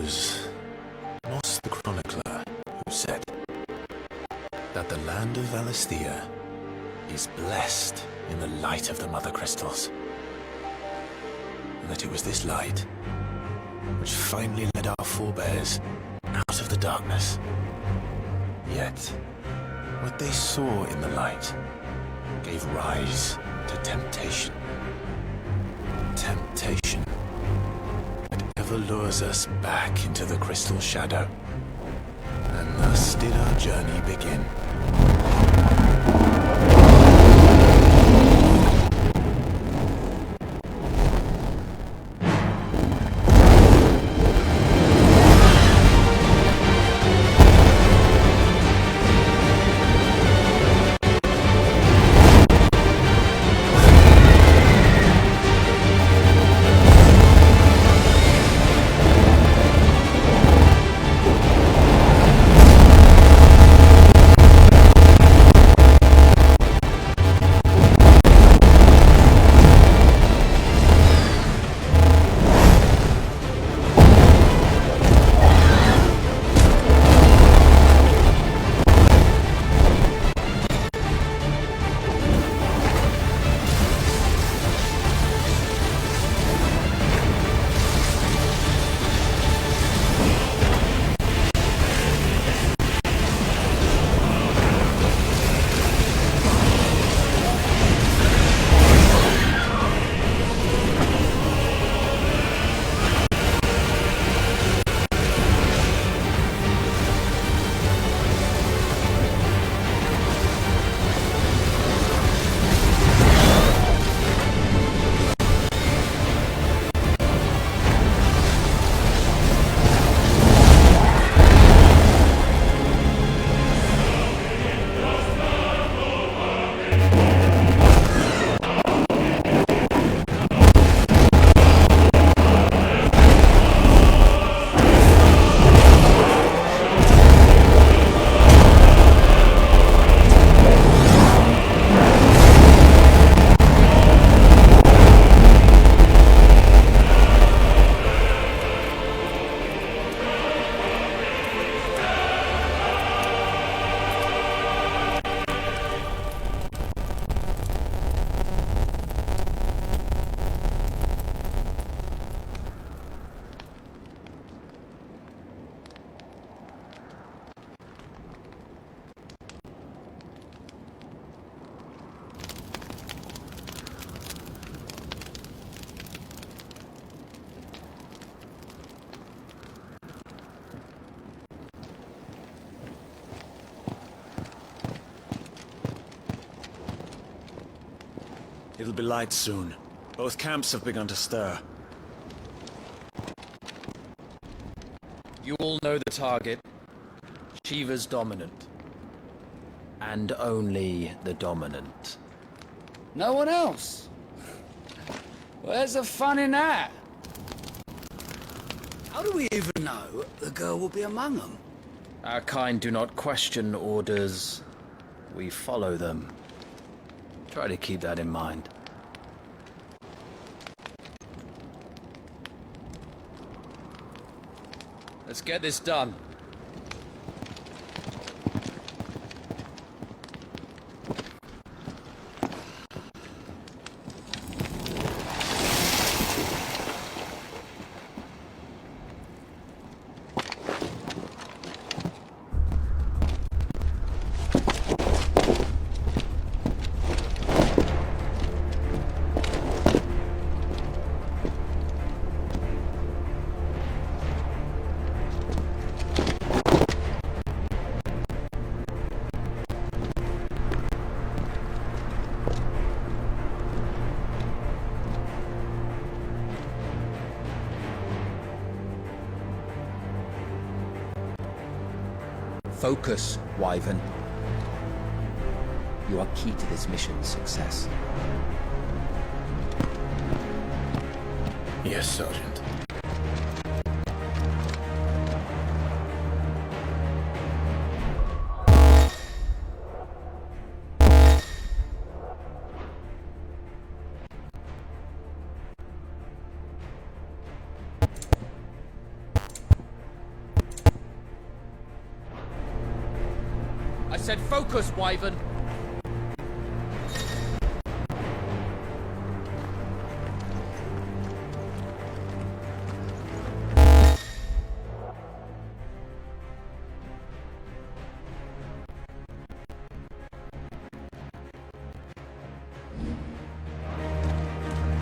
was Moss the Chronicler who said that the land of Valisthea is blessed in the light of the Mother Crystals. And that it was this light which finally led our forebears out of the darkness. Yet, what they saw in the light gave rise to temptation. Temptation that ever lures us back into the crystal shadow. And thus did our journey begin. It'll be light soon. Both camps have begun to stir. You all know the target. Shiva's dominant. And only the dominant. No one else? Where's the fun in that? How do we even know the girl will be among them? Our kind do not question orders. We follow them. Try to keep that in mind. Let's get this done. Focus, Wyvern. You are key to this mission's success. Yes, Sergeant. I said focus, Wyvern!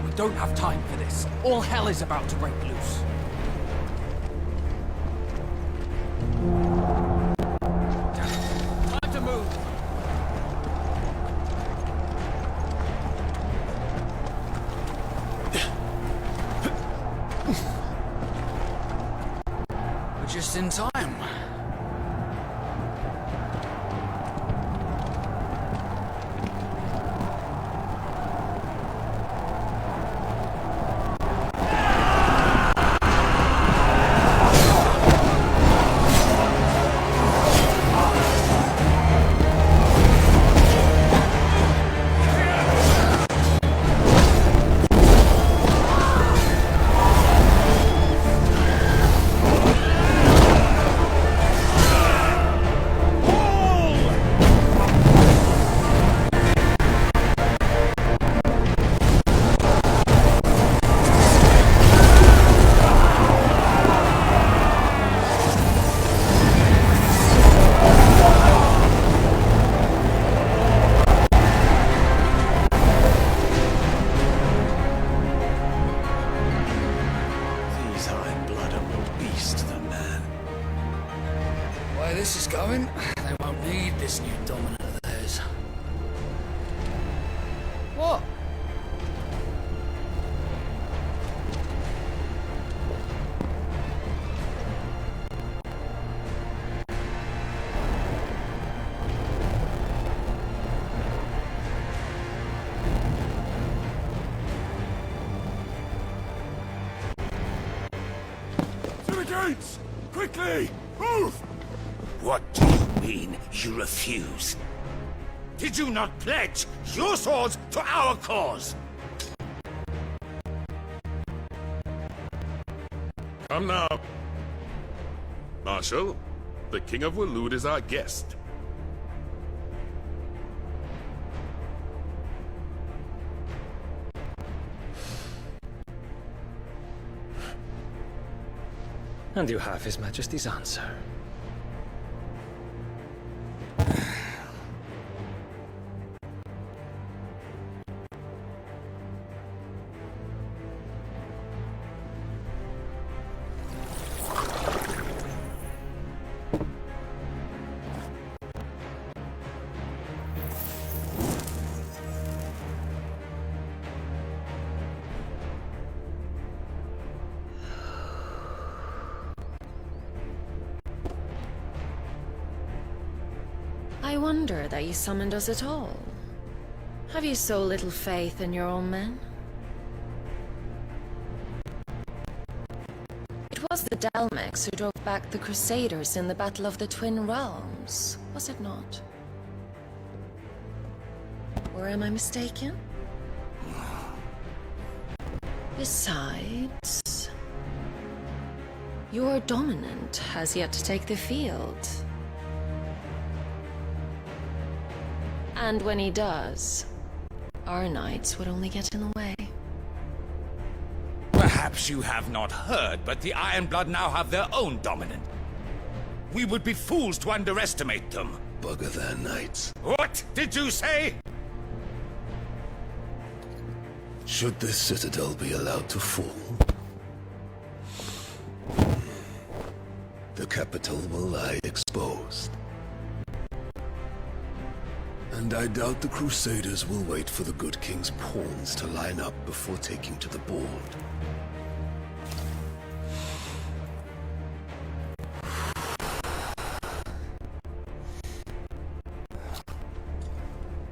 We don't have time for this. All hell is about to break loose. Time to move! We're just in time. These Iron Blood are more beast than man. Where this is going, they won't need this new dominant of theirs. What? To the gates! Quickly! Move! What do you mean, you refuse? Did you not pledge your swords to our cause? Come now. Marshal, the King of Waloed is our guest. And you have His Majesty's answer. I wonder that you summoned us at all. Have you so little faith in your own men? It was the Dalmex who drove back the Crusaders in the Battle of the Twin Realms, was it not? Or am I mistaken? Besides, your dominant has yet to take the field. And when he does, our knights would only get in the way. Perhaps you have not heard, but the Iron Blood now have their own dominant. We would be fools to underestimate them. Bugger their knights. What did you say? Should this citadel be allowed to fall, the capital will lie exposed. And I doubt the Crusaders will wait for the good king's pawns to line up before taking to the board.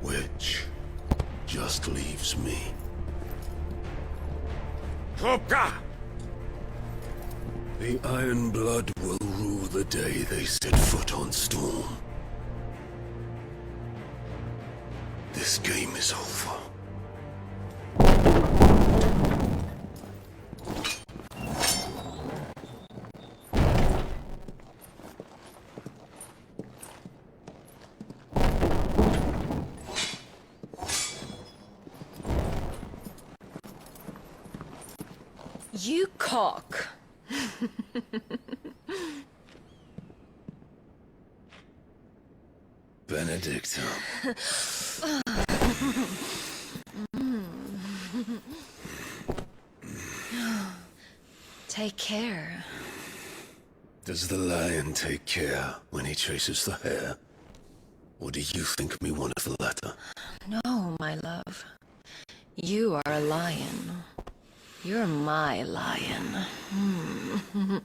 Which just leaves me. Hopka! The Iron Blood will rue the day they set foot on Storm. This game is over. You cock. Benedictum. Take care. Does the lion take care when he chases the hare? Or do you think me one of the latter? No, my love. You are a lion. You're my lion. I'm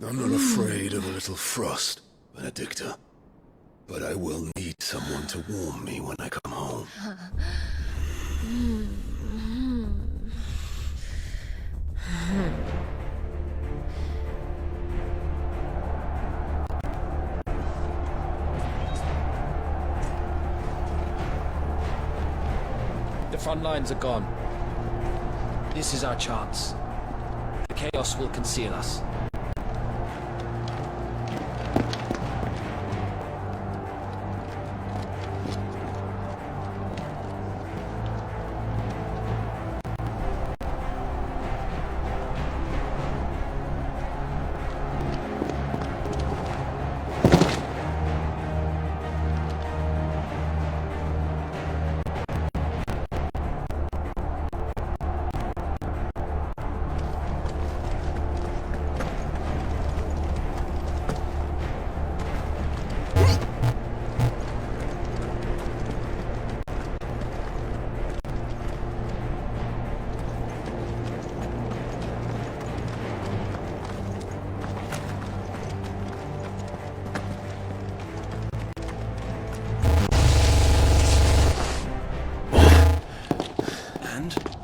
not afraid of a little frost, Benedicta. But I will need someone to warm me when I come home. The front lines are gone. This is our chance. The chaos will conceal us.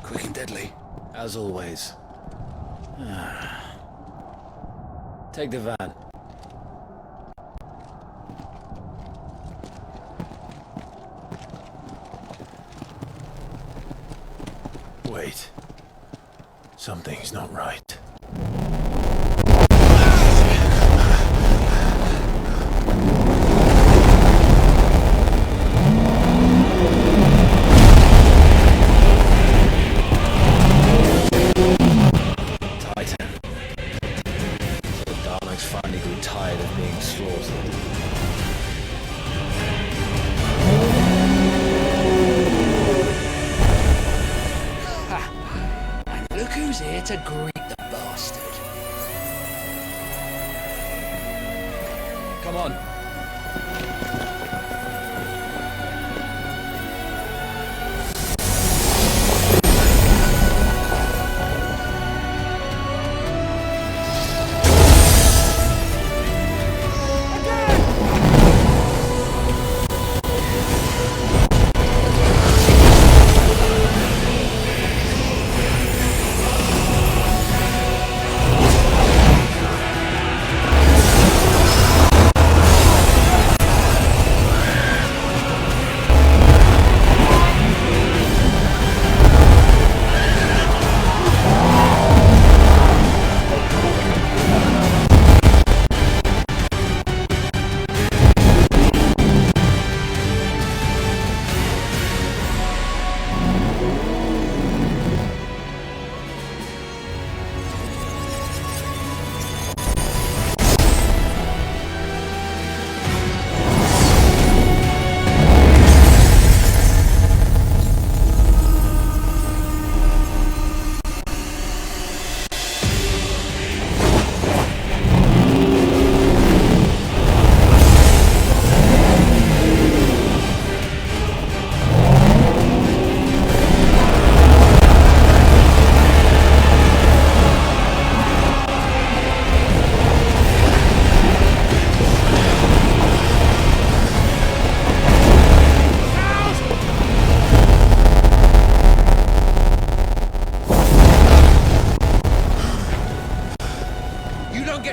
Quick and deadly. As always. Take the van. Wait. Something's not right. Finally grew tired of being slaughtered. And look who's here to greet the bastard. Come on.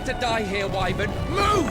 To die here, Wyvern. Move!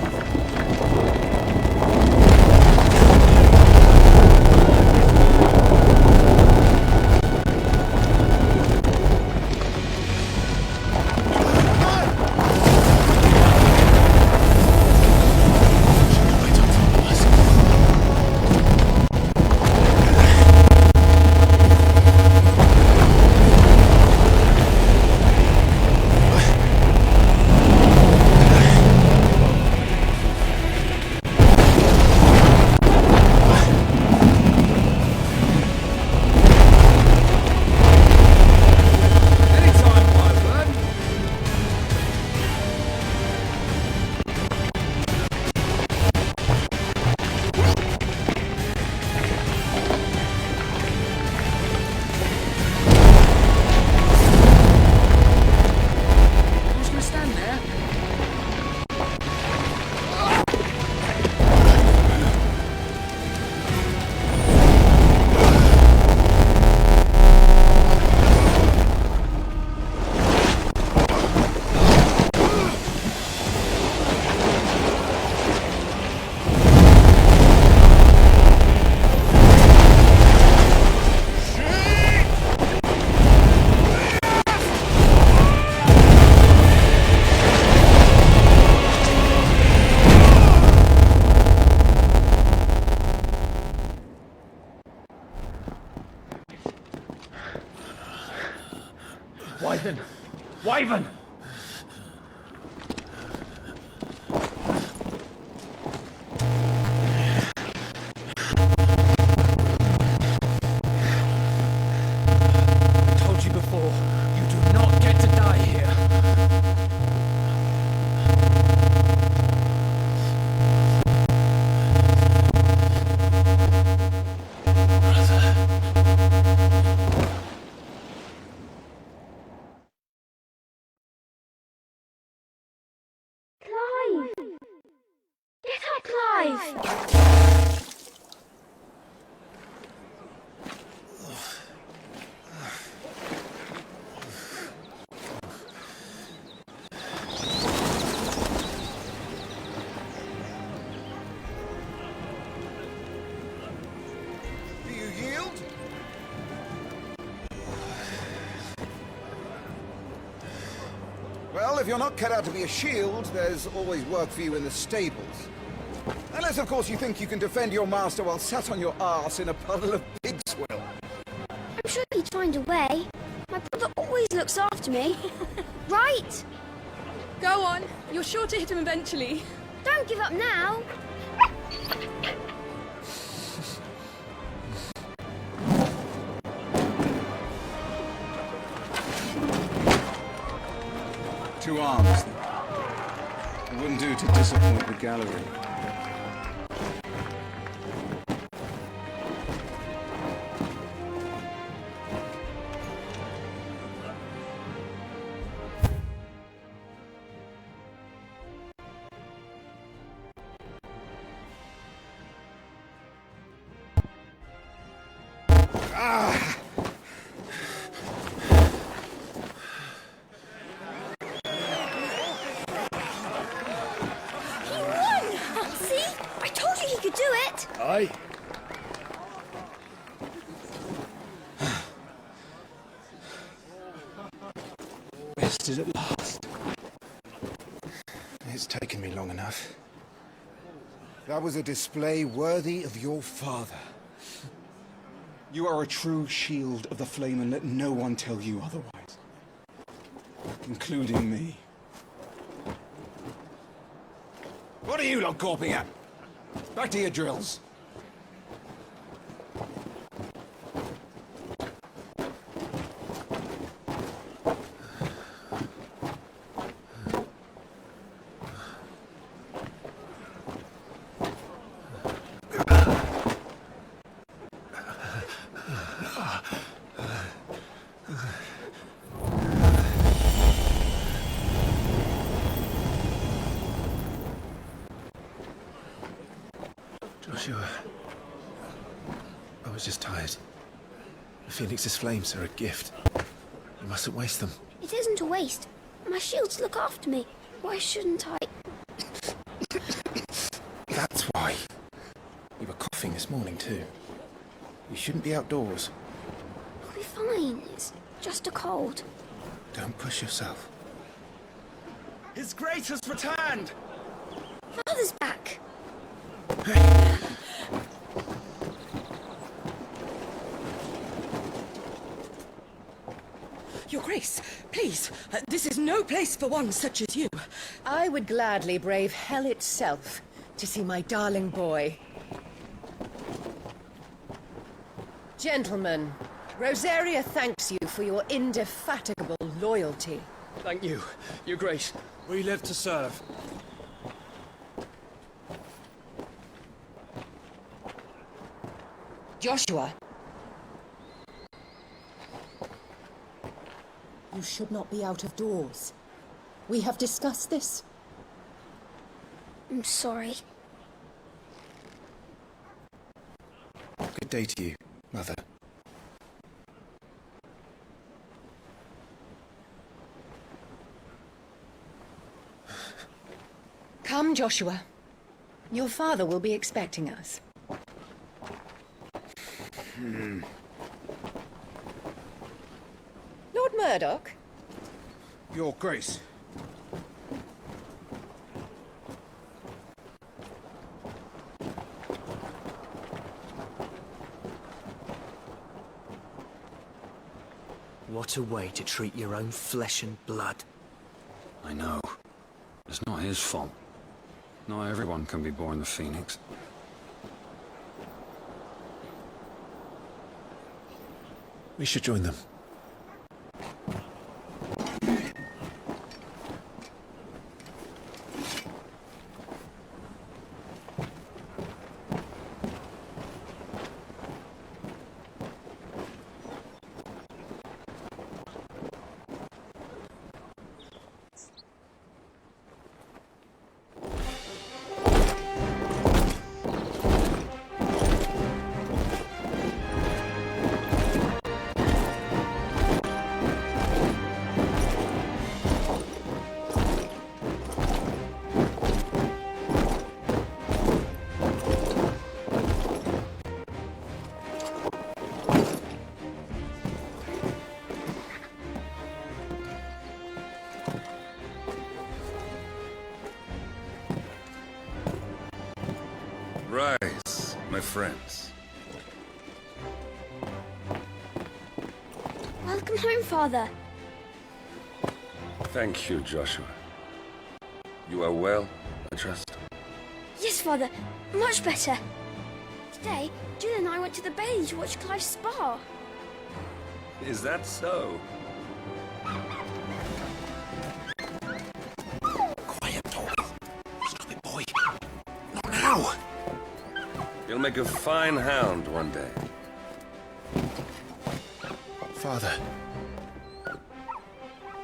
Wyvern! Wyvern! I told you before, you do not get to die here. Clive! Get up, Clive! Do you yield? Well, if you're not cut out to be a shield, there's always work for you in the stables. Unless, of course, you think you can defend your master while sat on your arse in a puddle of pig swill. I'm sure he'd find a way. My brother always looks after me. Right? Go on. You're sure to hit him eventually. Don't give up now. Two arms. It wouldn't do to disappoint the gallery. He won! See? I told you he could do it! Aye. Rested at last. It's taken me long enough. That was a display worthy of your father. You are a true shield of the flame, and let no one tell you otherwise. Including me. What are you lot gawping at? Back to your drills. Joshua, I was just tired. The Phoenix's flames are a gift. You mustn't waste them. It isn't a waste. My shields look after me. Why shouldn't I? That's why. You were coughing this morning too. You shouldn't be outdoors. I'll be fine. It's just a cold. Don't push yourself. His Grace has returned! Father's back. Your Grace, please, this is no place for one such as you. I would gladly brave hell itself to see my darling boy. Gentlemen, Rosaria thanks you for your indefatigable loyalty. Thank you, Your Grace. We live to serve. Joshua! You should not be out of doors. We have discussed this. I'm sorry. Good day to you, Mother. Come, Joshua. Your father will be expecting us. Lord Murdoch? Your Grace. What a way to treat your own flesh and blood. I know. It's not his fault. Not everyone can be born the Phoenix. We should join them. Rise, my friends. Welcome home, Father. Thank you, Joshua. You are well, I trust. Yes, Father. Much better. Today, Jill and I went to the Bailey to watch Clive's spa. Is that so? Quiet, Toby. Stop it, boy. Not now. You'll make a fine hound one day. Father.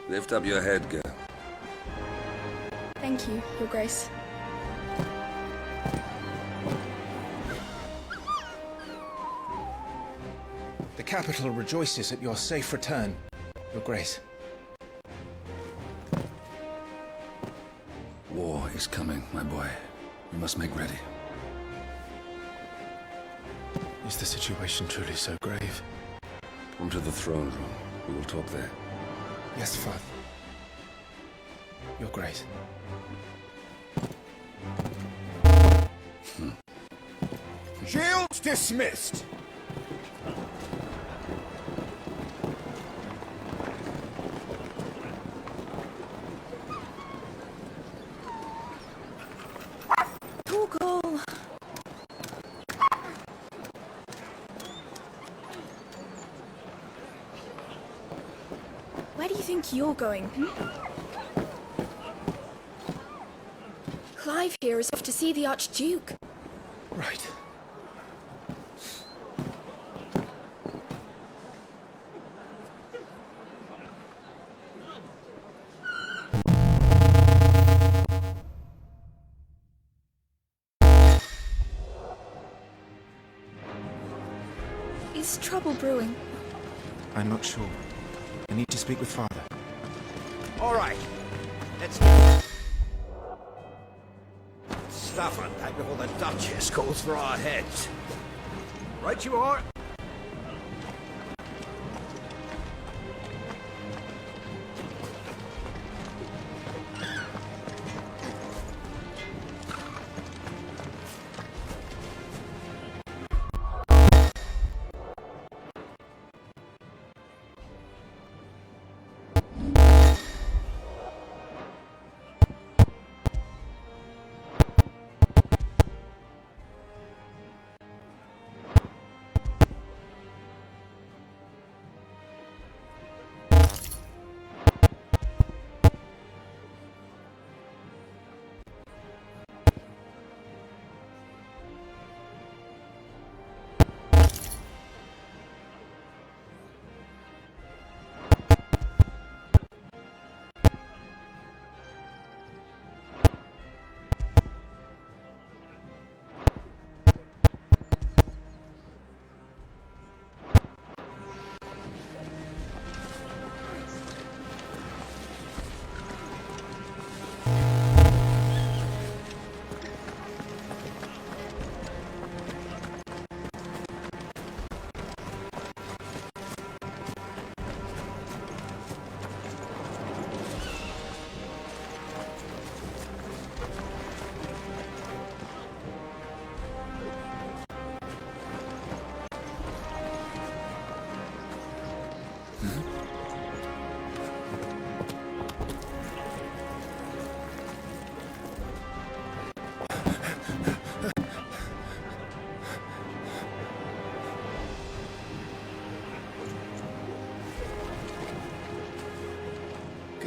Lift up your head, girl. Thank you, Your Grace. The capital rejoices at your safe return, Your Grace. War is coming, my boy. We must make ready. Is the situation truly so grave? Come to the throne room. We will talk there. Yes, Father. Your Grace. Shields dismissed! Torgal! Where do you think you're going? Clive here is off to see the Archduke. Right. Is trouble brewing? I'm not sure. I need to speak with Father. All right. Let's stuff unpacked before the Duchess calls for our heads. Right you are.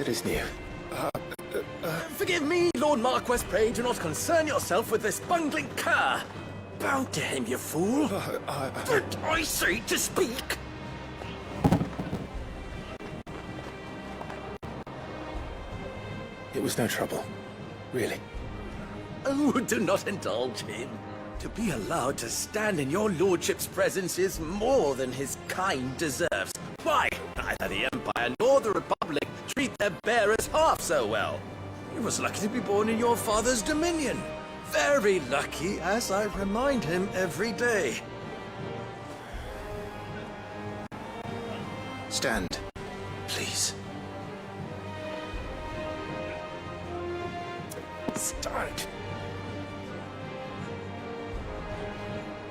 It is new. Forgive me, Lord Marquess, pray do not concern yourself with this bungling cur. Bow to him, you fool. I say to speak. It was no trouble. Really. Oh, do not indulge him. To be allowed to stand in your lordship's presence is more than his kind deserves. Why, neither the Empire nor the Republic treat their bearers half so well. He was lucky to be born in your father's dominion. Very lucky, as I remind him every day. Stand, please. Start.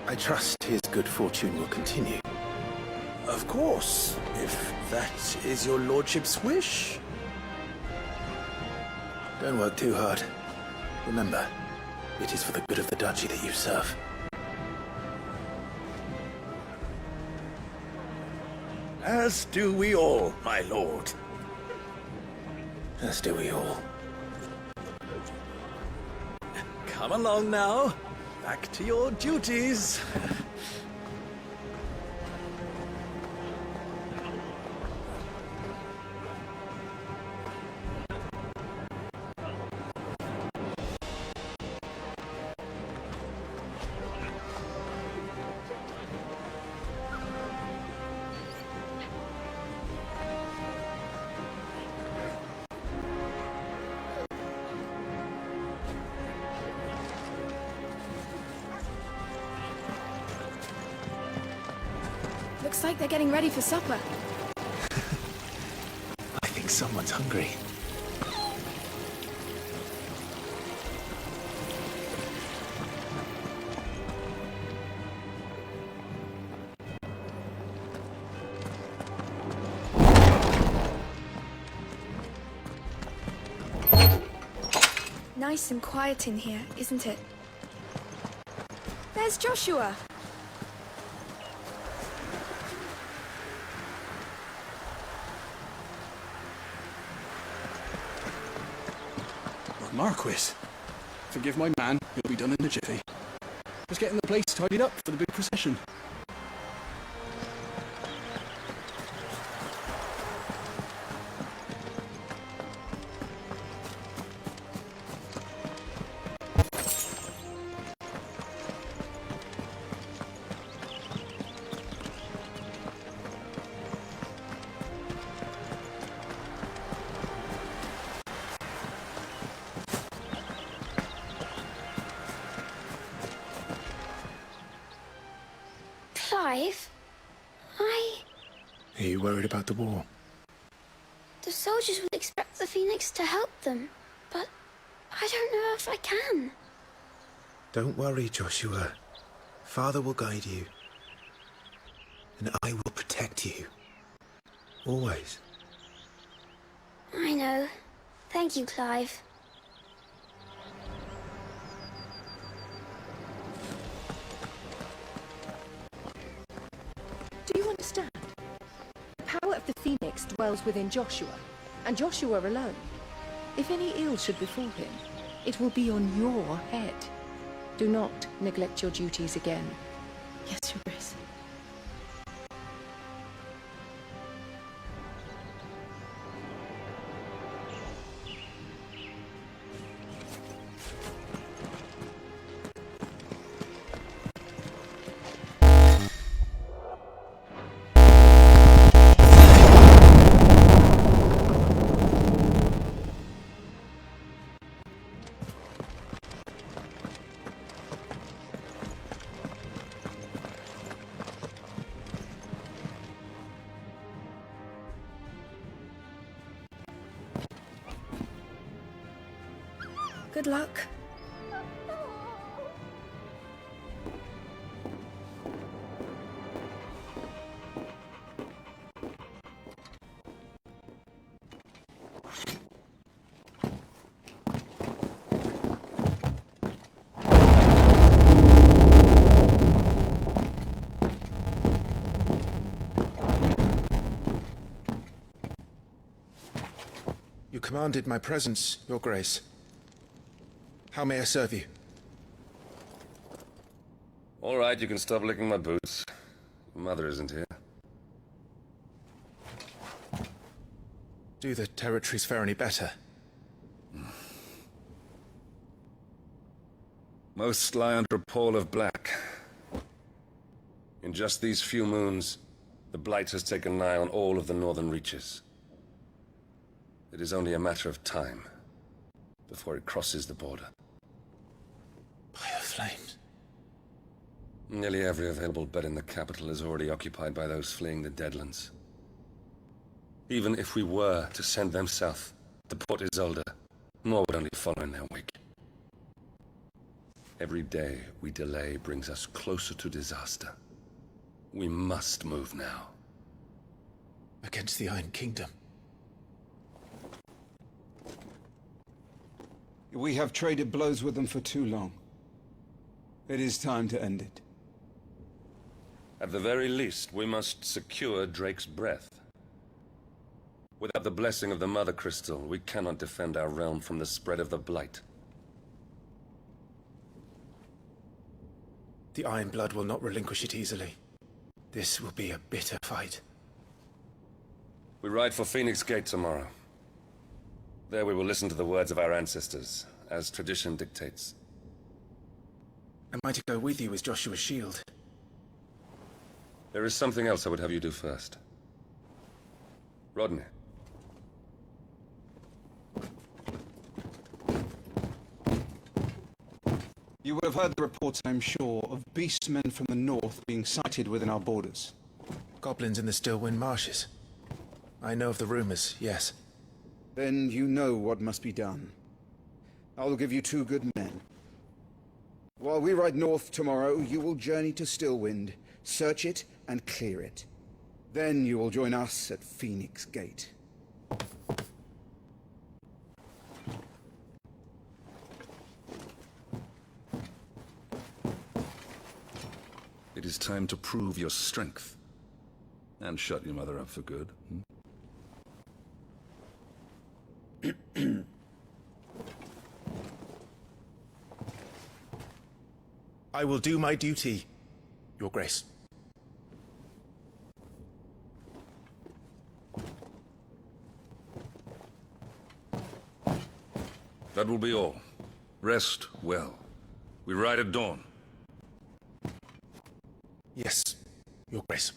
I trust his good fortune will continue. Of course, if that is your lordship's wish. Don't work too hard. Remember, it is for the good of the duchy that you serve. As do we all, my lord. As do we all. Come along now. Back to your duties. Looks like they're getting ready for supper. I think someone's hungry. Nice and quiet in here, isn't it? There's Joshua. Marquis, forgive my man, he'll be done in a jiffy. Just getting the place tidied up for the big procession. Clive, Are you worried about the war? the soldiers will expect the Phoenix to help them, but I don't know if I can. Don't worry, Joshua. Father will guide you. And I will protect you. Always. I know. Thank you, Clive. Do you understand? The power of the Phoenix dwells within Joshua, and Joshua alone. If any ill should befall him, it will be on your head. Do not neglect your duties again. Yes, Your Grace. Good luck. commanded my presence, Your Grace. How may I serve you? All right, you can stop licking my boots. Your mother isn't here. Do the territories fare any better? Most lie under a pall of black. In just these few moons, the Blight has taken nigh on all of the northern reaches. It is only a matter of time before it crosses the border. Bioflames. Nearly every available bed in the capital is already occupied by those fleeing the Deadlands. Even if we were to send them south to Port Isolde, more would only follow in their wake. Every day we delay brings us closer to disaster. We must move now. Against the Iron Kingdom. We have traded blows with them for too long. It is time to end it. At the very least, we must secure Drake's breath. Without the blessing of the Mother Crystal, we cannot defend our realm from the spread of the Blight. The Iron Blood will not relinquish it easily. This will be a bitter fight. We ride for Phoenix Gate tomorrow. There we will listen to the words of our ancestors, as tradition dictates. Am I to go with you as Joshua's shield? There is something else I would have you do first. Rodney. You will have heard the reports, I'm sure, of beastmen from the north being sighted within our borders. Goblins in the Stillwind Marshes. I know of the rumors, yes. Then you know what must be done. I will give you 2 good men. While we ride north tomorrow, you will journey to Stillwind, search it and clear it. Then you will join us at Phoenix Gate. It is time to prove your strength. And shut your mother up for good. I will do my duty, Your Grace. That will be all. Rest well. We ride at dawn. Yes, Your Grace.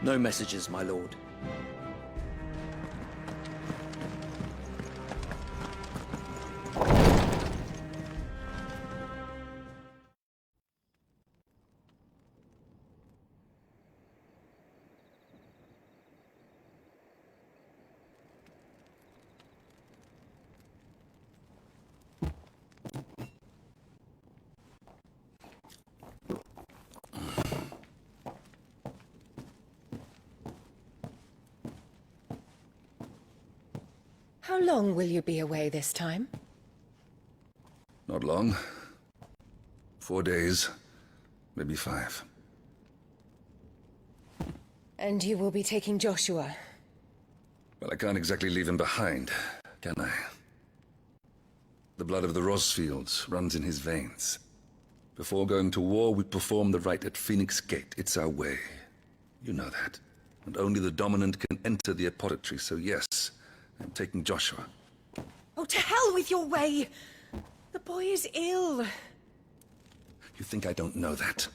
No messages, my lord. How long will you be away this time? Not long. 4 days, maybe 5. And you will be taking Joshua? Well, I can't exactly leave him behind, can I? The blood of the Rosfields runs in his veins. Before going to war, we perform the rite at Phoenix Gate. It's our way. You know that. And only the dominant can enter the apothecary, so yes, I'm taking Joshua. Oh, to hell with your way! The boy is ill. You think I don't know that?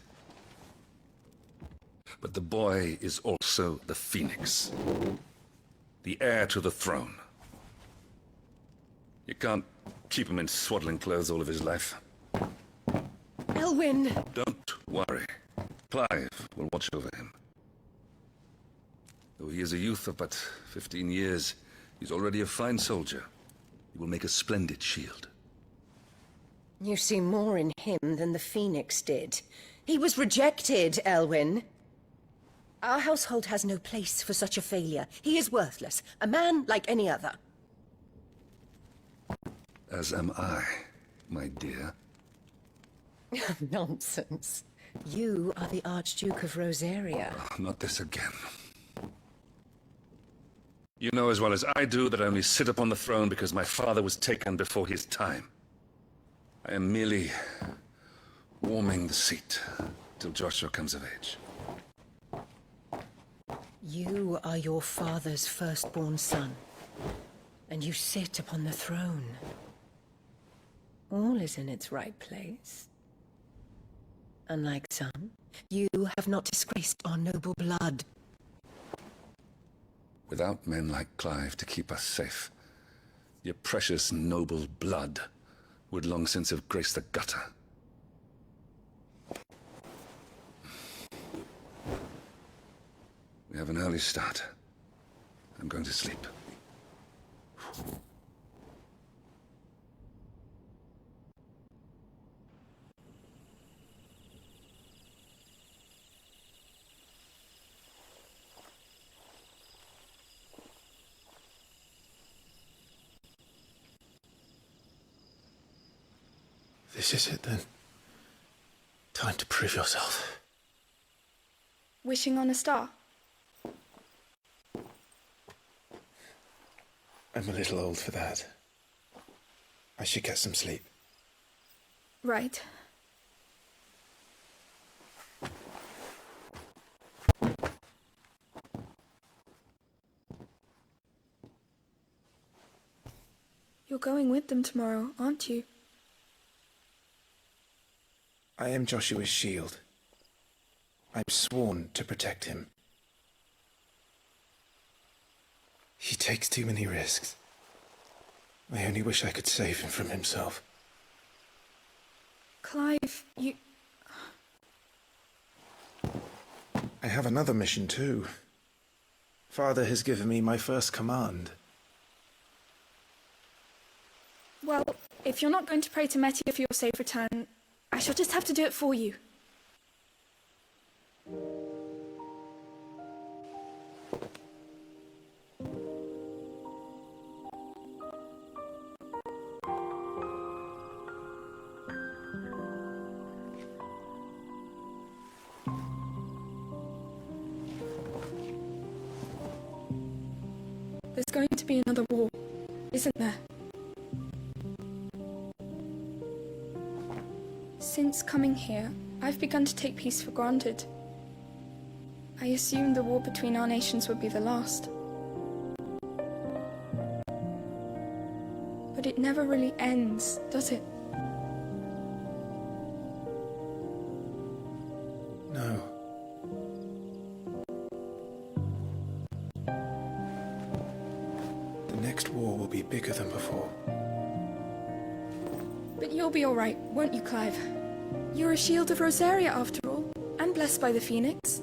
But the boy is also the Phoenix. The heir to the throne. You can't keep him in swaddling clothes all of his life. Elwyn! Don't worry. Clive will watch over him. Though he is a youth of but 15 years, he's already a fine soldier. He will make a splendid shield. You see more in him than the Phoenix did. He was rejected, Elwyn. Our household has no place for such a failure. He is worthless, a man like any other. As am I, my dear. Nonsense. You are the Archduke of Rosaria. Not this again. You know as well as I do that I only sit upon the throne because my father was taken before his time. I am merely warming the seat till Joshua comes of age. You are your father's firstborn son, and you sit upon the throne. All is in its right place. Unlike some, you have not disgraced our noble blood. Without men like Clive to keep us safe, your precious noble blood would long since have graced the gutter. We have an early start. I'm going to sleep. This is it then. Time to prove yourself. Wishing on a star? I'm a little old for that. I should get some sleep. Right. You're going with them tomorrow, aren't you? I am Joshua's shield. I'm sworn to protect him. He takes too many risks. I only wish I could save him from himself. Clive, you... I have another mission too. Father has given me my first command. Well, if you're not going to pray to Metia for your safe return, I shall just have to do it for you. There's going to be another war, isn't there? Since coming here, I've begun to take peace for granted. I assumed the war between our nations would be the last. But it never really ends, does it? No. war will be bigger than before. But you'll be alright, won't you, Clive? You're a shield of Rosaria, after all, and blessed by the Phoenix.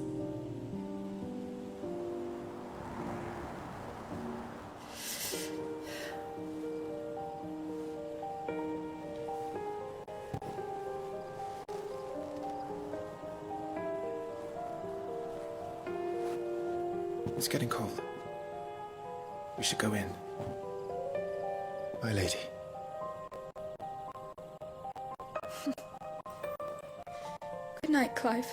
It's getting cold. We should go in. My lady. Good night, Clive.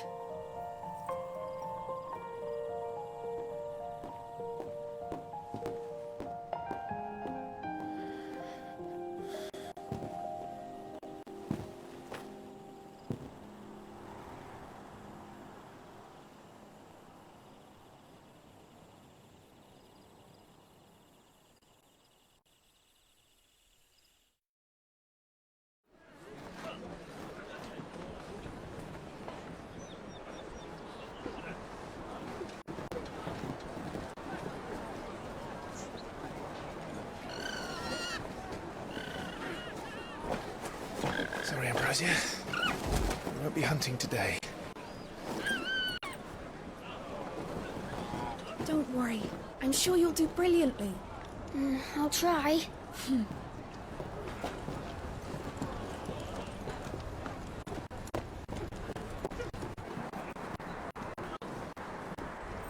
Sorry, Ambrosia. We won't be hunting today. Don't worry. I'm sure you'll do brilliantly. I'll try.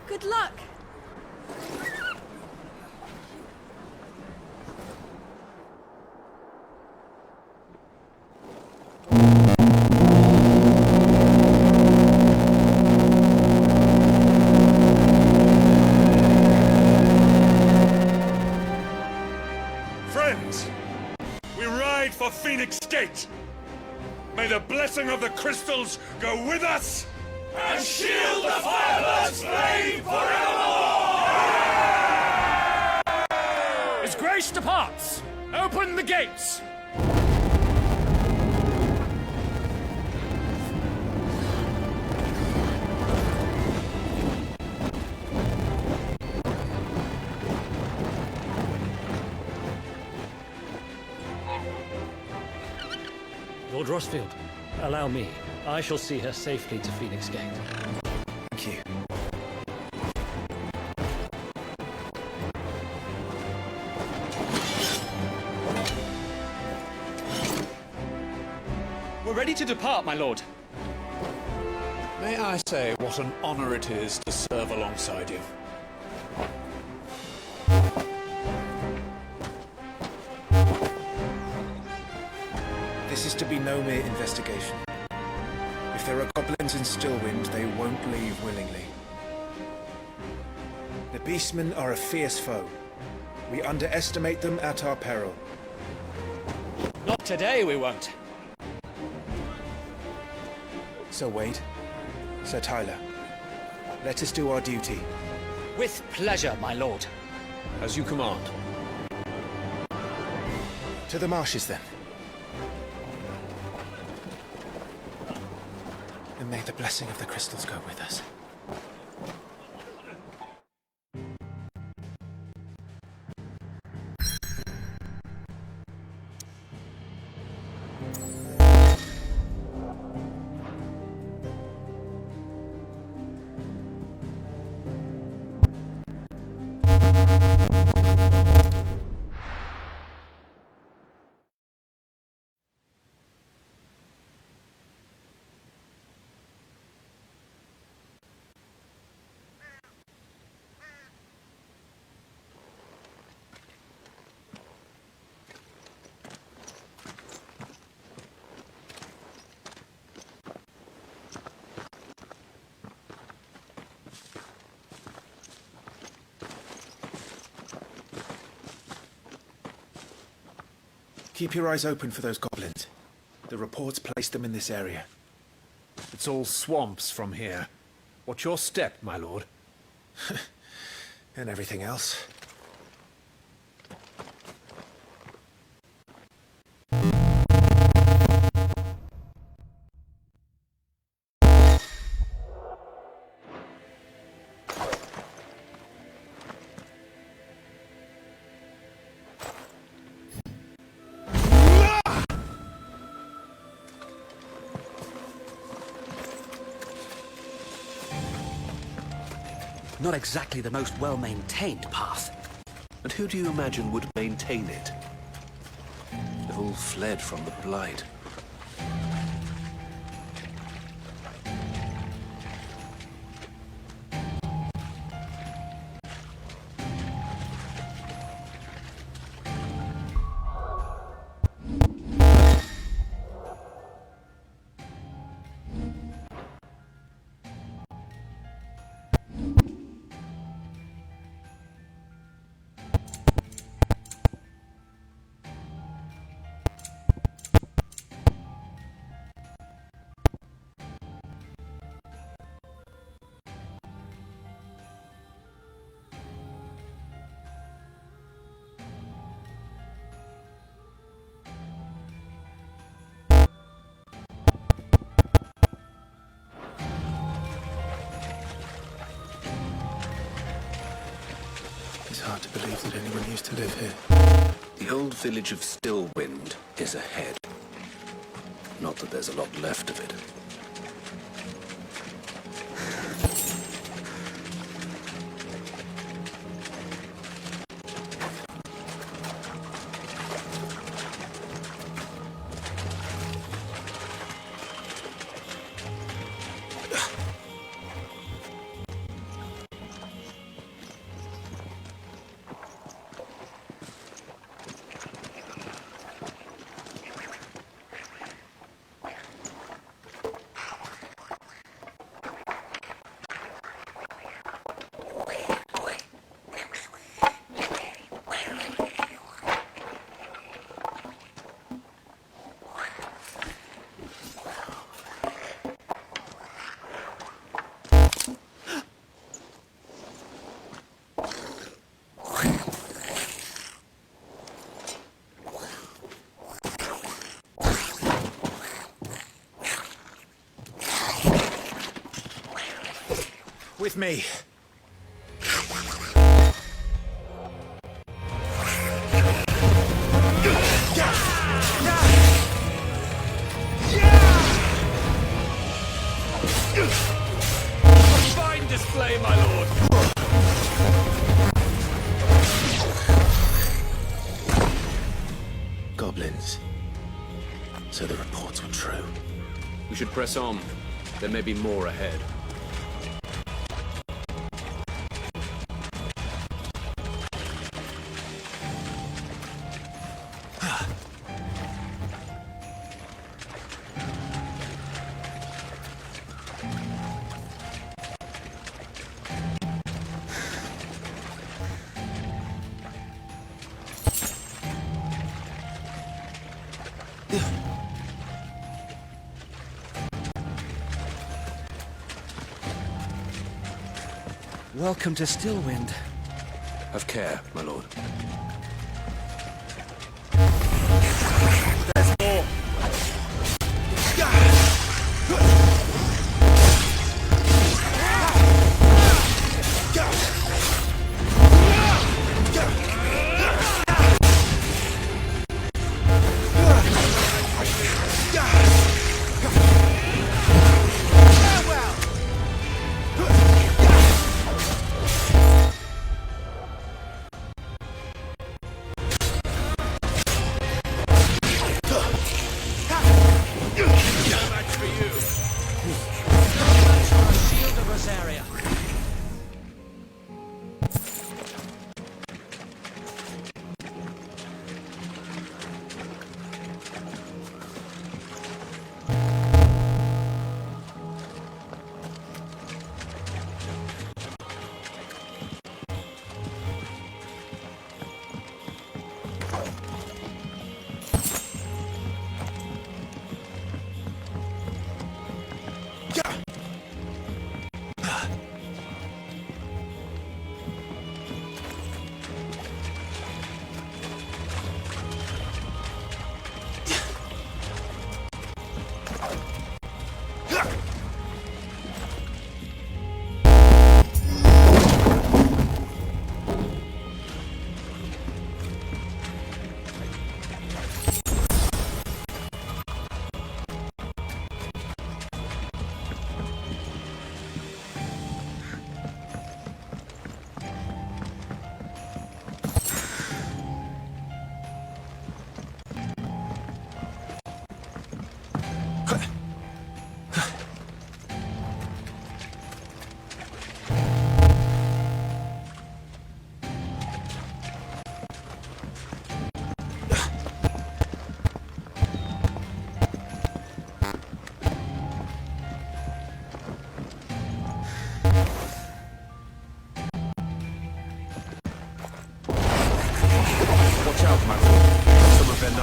Good luck! Friends, we ride for Phoenix Gate. May the blessing of the crystals go with us and shield the Firebird's flame forevermore! As grace departs, open the gates! Lord Rossfield, allow me. I shall see her safely to Phoenix Gate. Thank you. We're ready to depart, my lord. May I say what an honor it is to serve alongside you? This is to be no mere investigation. If there are goblins in Stillwind, they won't leave willingly. The Beastmen are a fierce foe. We underestimate them at our peril. Not today, we won't. Sir Wade, Sir Tyler, let us do our duty. With pleasure, my lord. As you command. To the marshes, then. And may the blessing of the crystals go with us. Keep your eyes open for those goblins. The reports place them in this area. It's all swamps from here. What's your step, my lord? And everything else. Not exactly the most well-maintained path. And who do you imagine would maintain it? They've all fled from the Blight. It's hard to believe that anyone used to live here. The old village of Stillwind is ahead. Not that there's a lot left of it. With me. Fine display, my lord. Goblins. So the reports were true. We should press on. There may be more ahead. Welcome to Stillwind. Have care, my lord. There's more.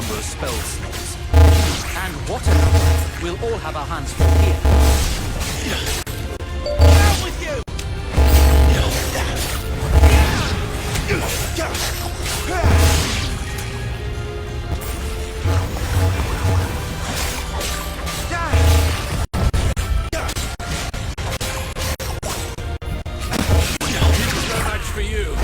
number of spell slots. And what a number! We'll all have our hands full here. Out with you! So much for you.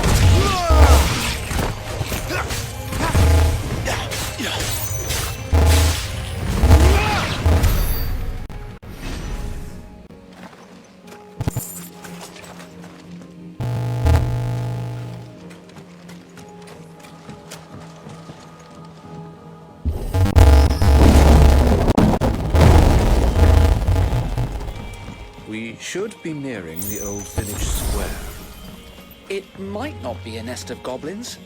We should be nearing the old village square. It might not be a nest of goblins.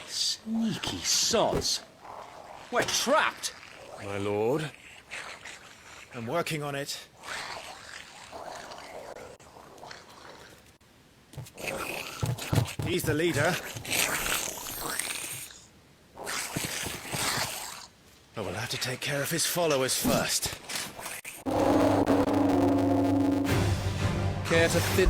Sneaky sods. We're trapped. My lord. I'm working on it. He's the leader. But we'll have to take care of his followers first. Care to thin...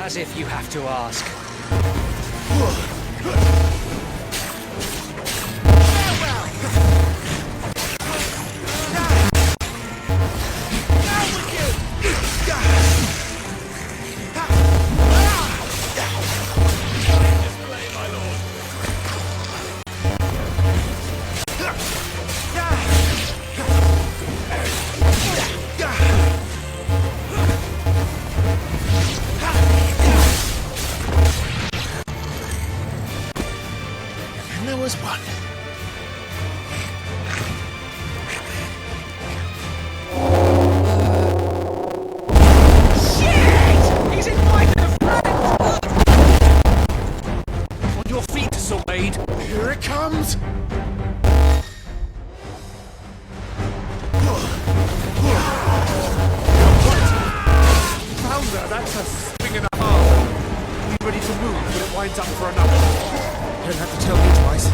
As if you have to ask. Here it comes! Founder, that's a swing and a half. Be ready to move when it winds up for another. Don't have to tell me twice.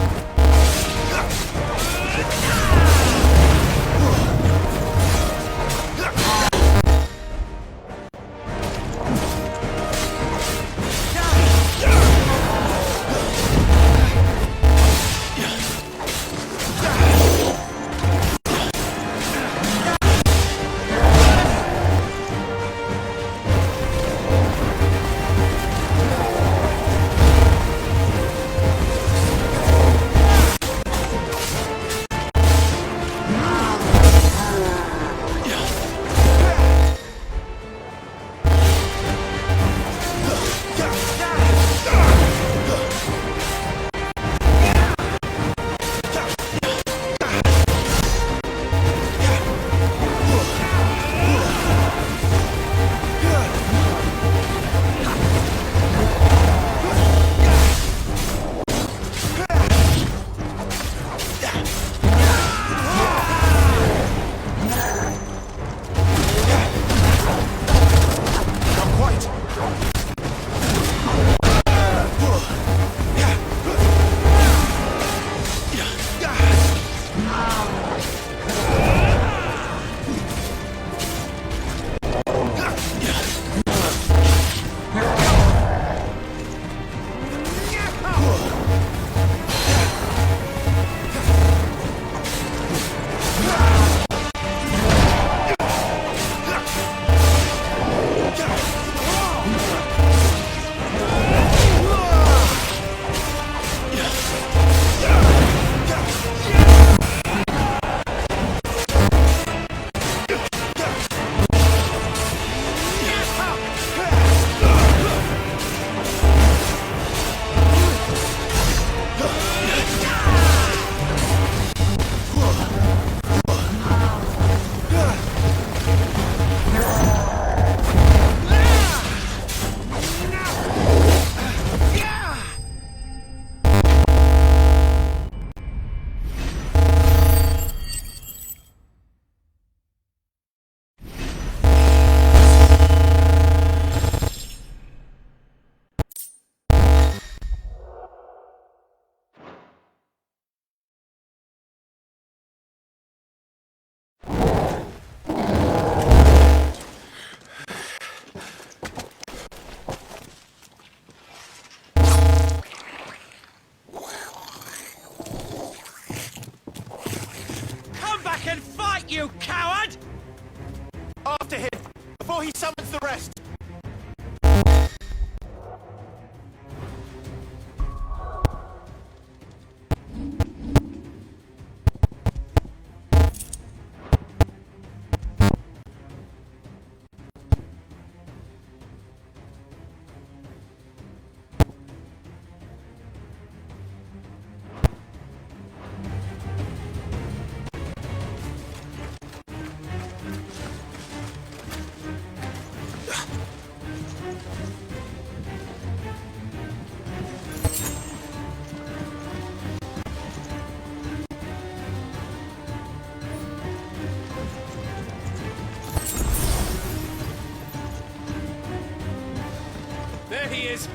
There he is!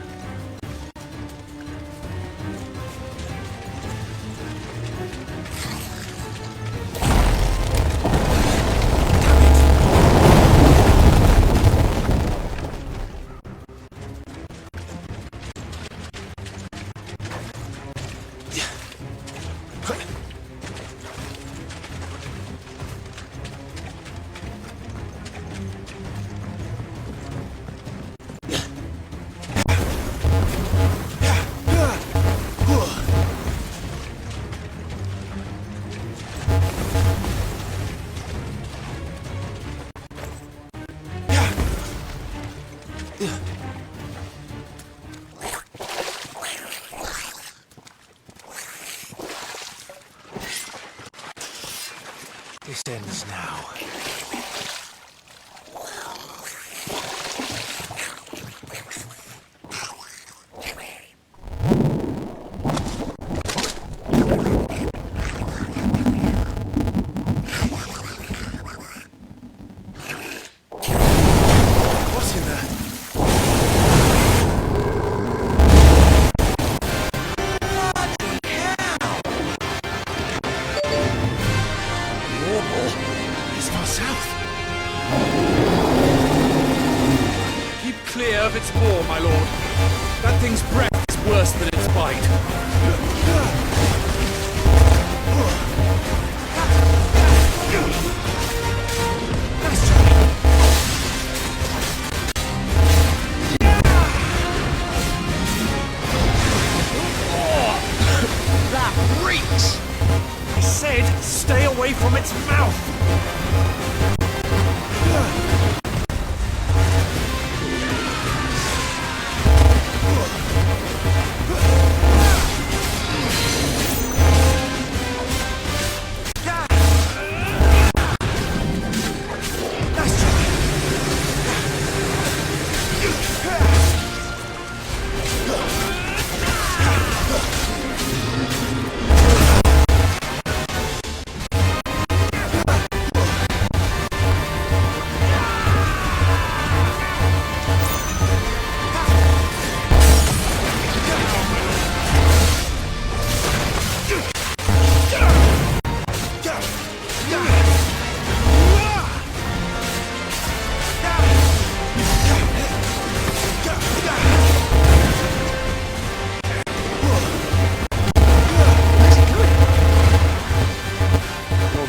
This ends now. What's in there? It's far south. Keep clear of its maw, my lord. That thing's breath is worse than its bite. That reeks! I said, stay away from its mouth!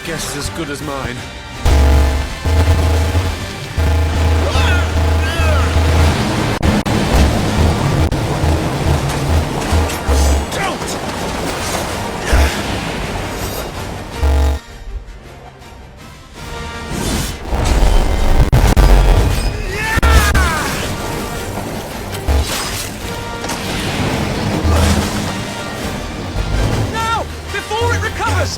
Guess is as good as mine. No! Before it recovers!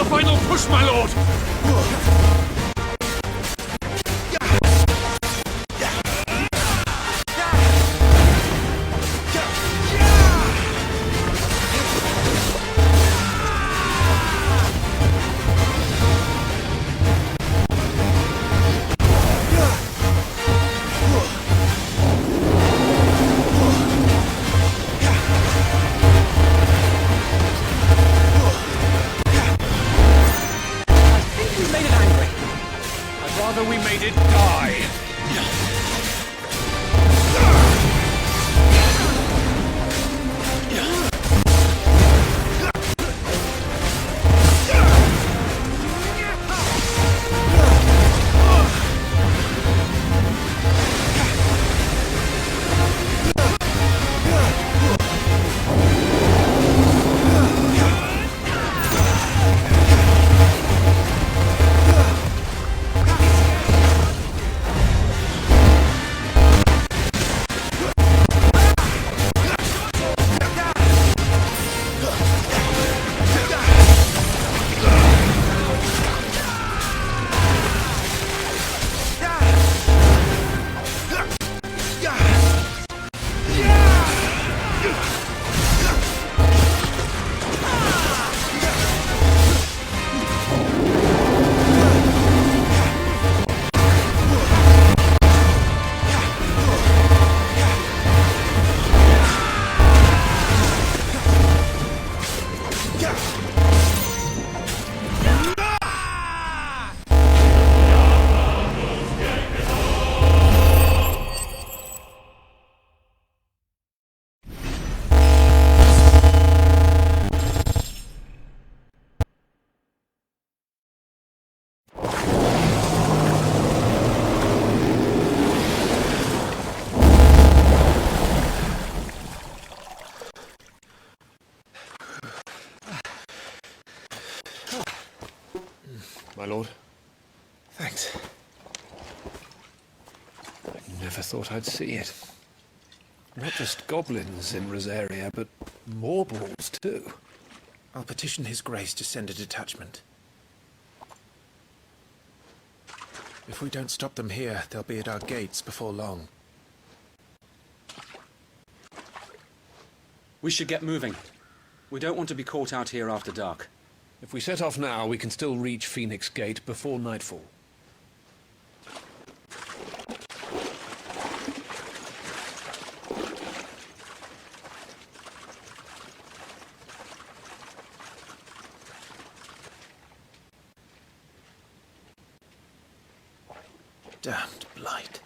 final push, my lord! We made it die. My lord. Thanks. I never thought I'd see it. Not just goblins in Rosaria, but morbals too. I'll petition His Grace to send a detachment. If we don't stop them here, they'll be at our gates before long. We should get moving. We don't want to be caught out here after dark. If we set off now, we can still reach Phoenix Gate before nightfall. Damned blight.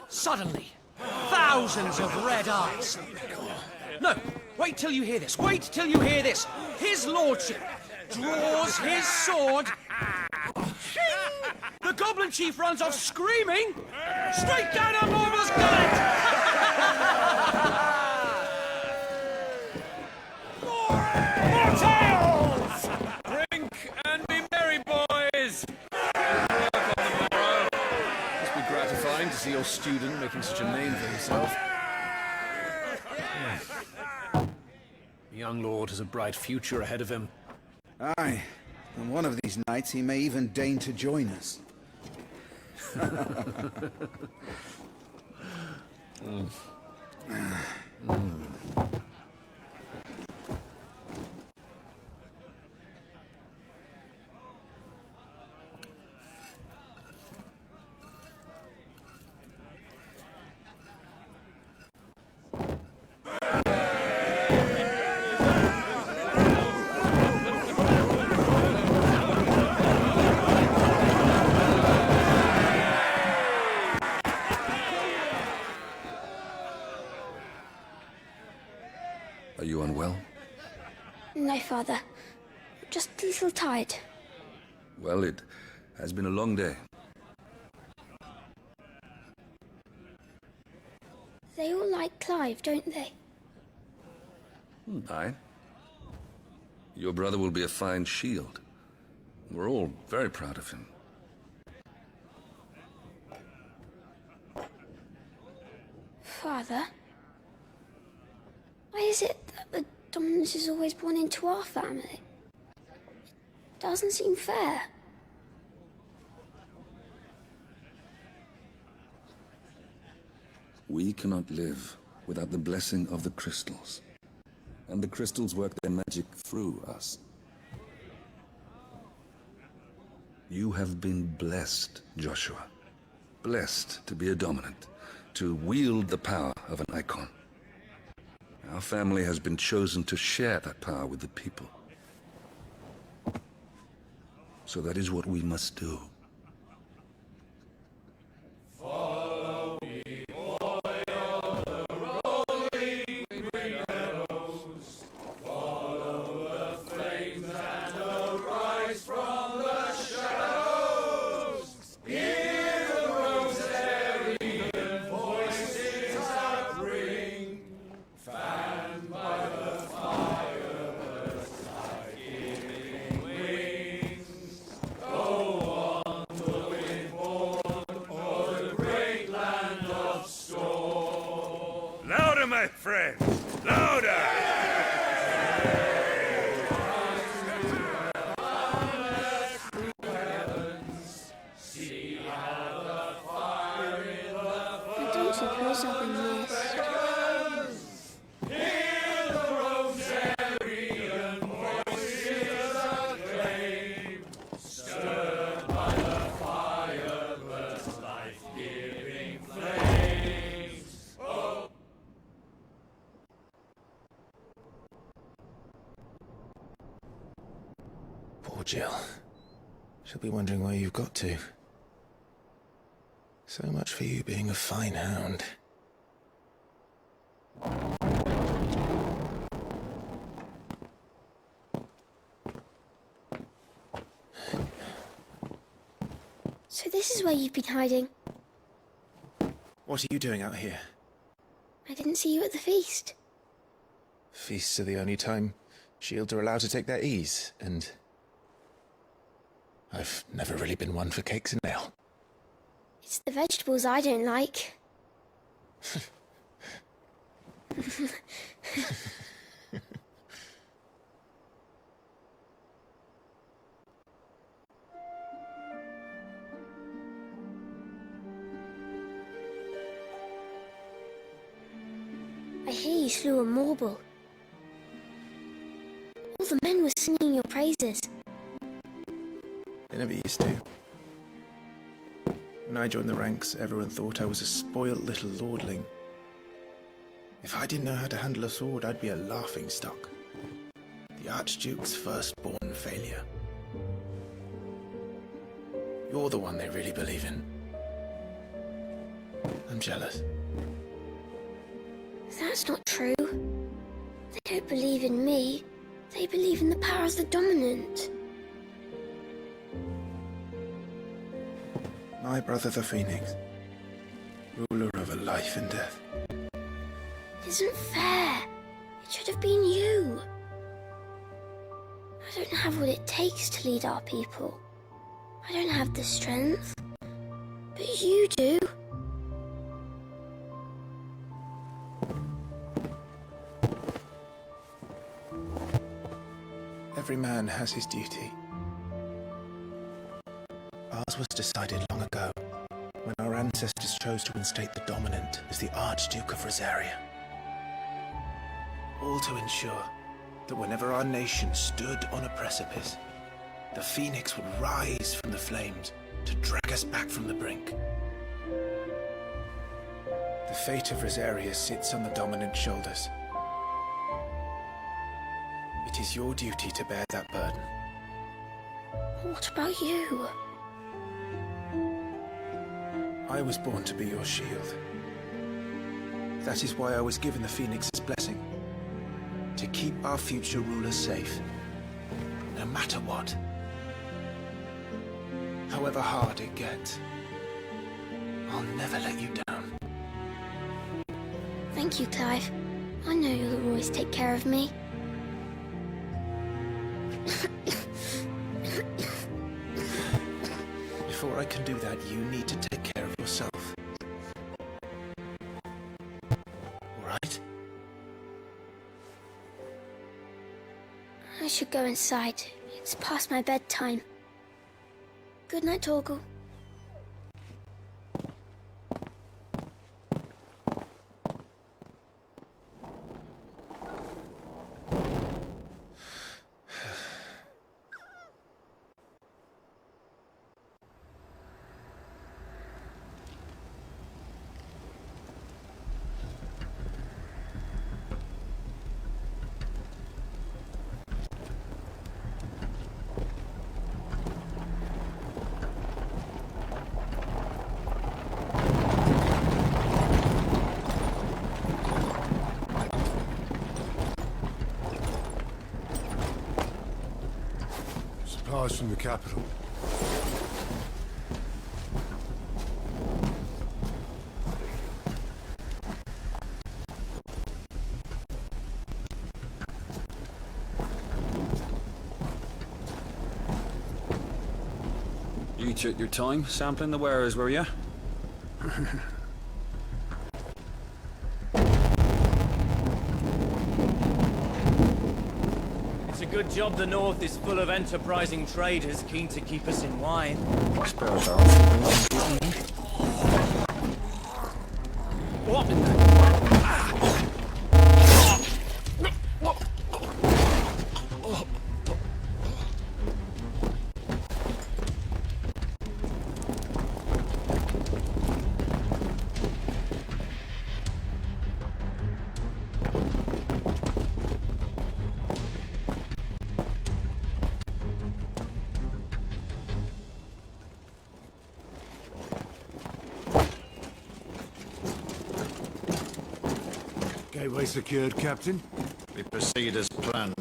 Suddenly, thousands of red eyes. No, wait till you hear this. Wait till you hear this. His lordship draws his sword. The goblin chief runs off screaming straight down a mortal's gullet. Mortals! Drink and be merry, boys! Must be gratifying to see your student making such a name for himself. The young lord has a bright future ahead of him. Aye, and one of these nights he may even deign to join us. No, Father. Just a little tired. Well, it has been a long day. They all like Clive, don't they? Aye. Your brother will be a fine shield. We're all very proud of him. Father? Why is it that the dominance is always born into our family? It doesn't seem fair. We cannot live without the blessing of the crystals. And the crystals work their magic through us. You have been blessed, Joshua. Blessed to be a dominant, to wield the power of an icon. Our family has been chosen to share that power with the people. So that is what we must do. Louder, my friend! Louder! I don't suppose I've been missed. Poor Jill. She'll be wondering where you've got to. So much for you being a fine hound. So this is where you've been hiding. What are you doing out here? I didn't see you at the feast. Feasts are the only time shields are allowed to take their ease, and I've never really been one for cakes and ale. It's the vegetables I don't like. I hear you slew a Morble. All the men were singing your praises. They never used to. When I joined the ranks, everyone thought I was a spoilt little lordling. If I didn't know how to handle a sword, I'd be a laughingstock. The Archduke's firstborn failure. You're the one they really believe in. I'm jealous. That's not true. They don't believe in me. They believe in the power of the dominant. My brother the Phoenix, ruler over life and death. It isn't fair. It should have been you. I don't have what it takes to lead our people. I don't have the strength. But you do. Every man has his duty. Ours was decided long ago, when our ancestors chose to instate the dominant as the Archduke of Rosaria. All to ensure that whenever our nation stood on a precipice, the Phoenix would rise from the flames to drag us back from the brink. The fate of Rosaria sits on the dominant's shoulders. It is your duty to bear that burden. What about you? I was born to be your shield. That is why I was given the Phoenix's blessing. to keep our future rulers safe. No matter what. However hard it gets. I'll never let you down. Thank you, Clive. I know you'll always take care of me. Before I can do that, you need to take care of yourself. Alright? I should go inside. It's past my bedtime. Good night, Torgal. Supplies from the capital. You took your time sampling the wares, were you? It's a good job the North is full of enterprising traders keen to keep us in wine. What in the... Gateway secured, Captain. We proceed as planned.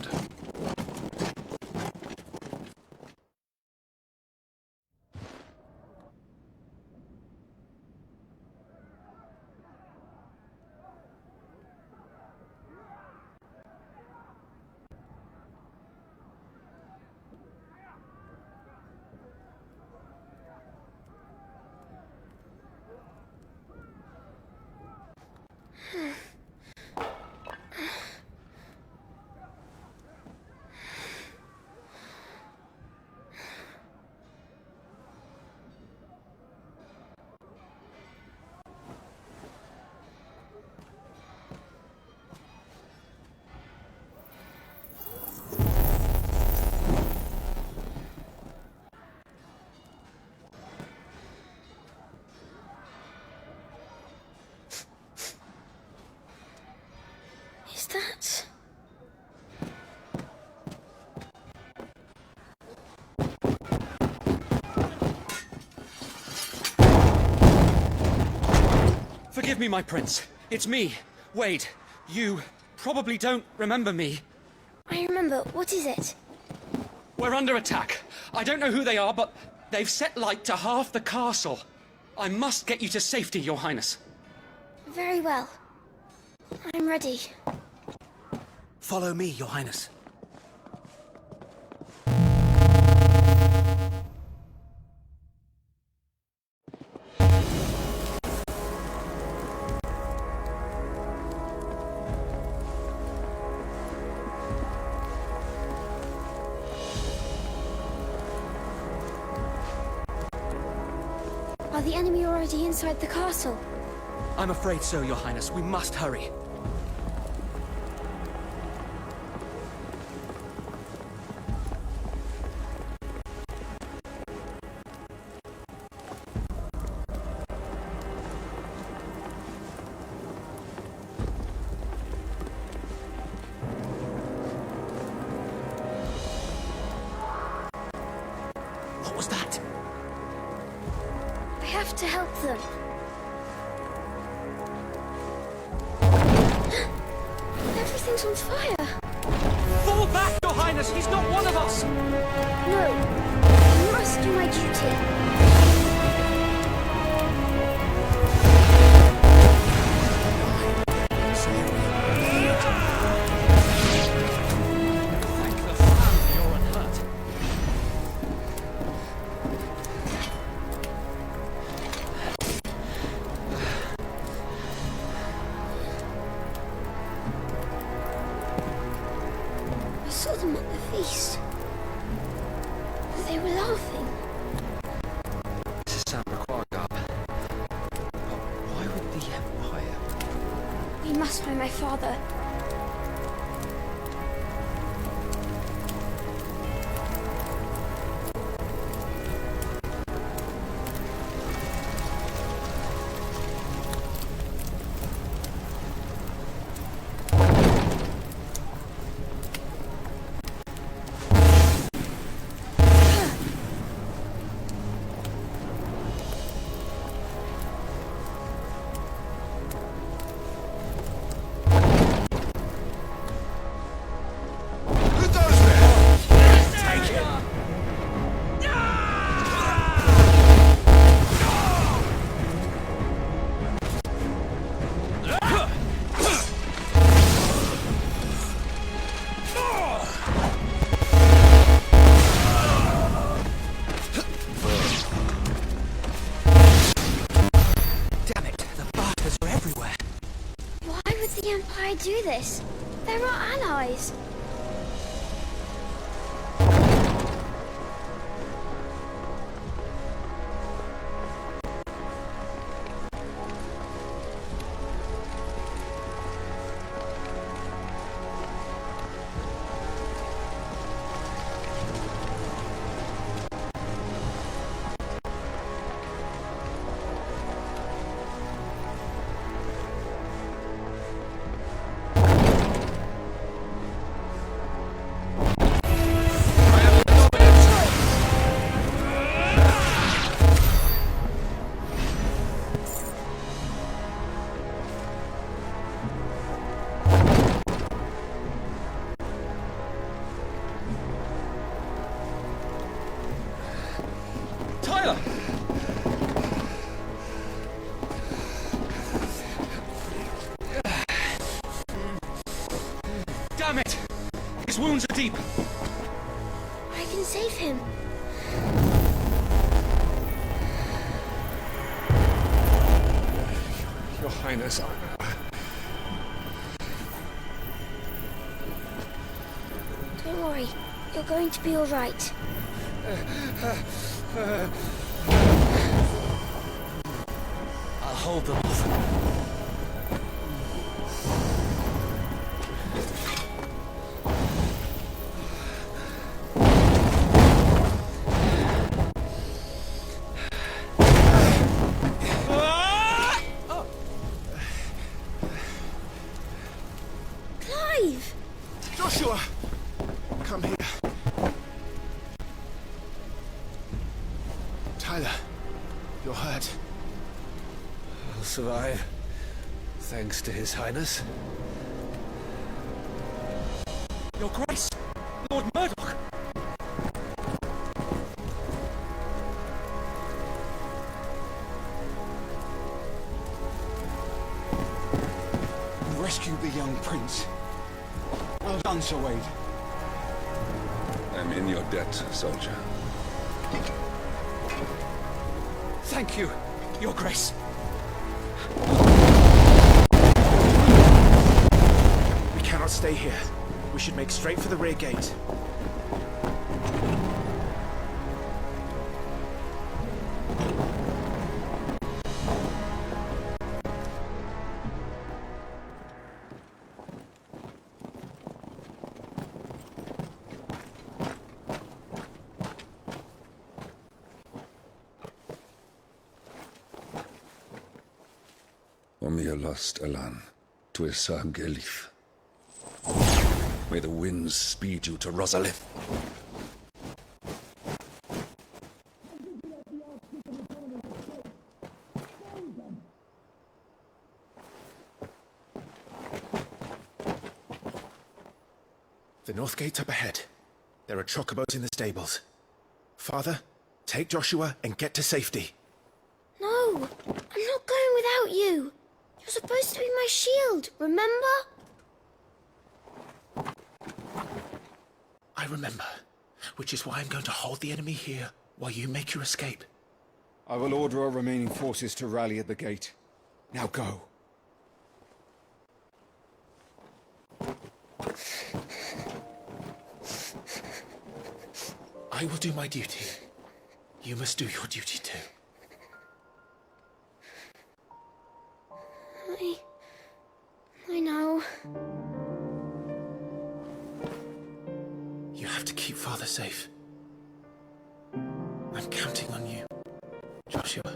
Is that... Forgive me, my prince. It's me, Wade. You probably don't remember me. I remember. What is it? We're under attack. I don't know who they are, but they've set light to half the castle. I must get you to safety, Your Highness. Very well. I'm ready. Follow me, Your Highness. Are the enemy already inside the castle? I'm afraid so, Your Highness. We must hurry. What was that? I have to help them. Everything's on fire. Fall back, Your Highness! He's not one of us! No, I must do my duty. Thank the family you're unhurt. I saw them at the feast. They were laughing. This is Sandra Garb. Why would the Empire? We must find my father. The Empire do this? They're our allies. Damn it! His wounds are deep. I can save him. Your Highness, Don't worry. You're going to be all right. I'll hold them off. Clive! Joshua! Come here. Tyler, you're hurt. I'll survive. Thanks to His Highness. Your Grace! Lord Murdoch! You rescued the young prince. Well done, Sir Wade. I'm in your debt, soldier. Thank you, Your Grace. We cannot stay here. We should make straight for the rear gate. O mir lost Alan, Tuesa Gelif. May the winds speed you to Rosalith. The north gate's up ahead. There are chocobos in the stables. Father, take Joshua and get to safety. No, I'm not going without you. You're supposed to be my shield, remember? I remember, which is why I'm going to hold the enemy here while you make your escape. I will order our remaining forces to rally at the gate. Now go. I will do my duty. You must do your duty too. I know. You have to keep Father safe. I'm counting on you, Joshua.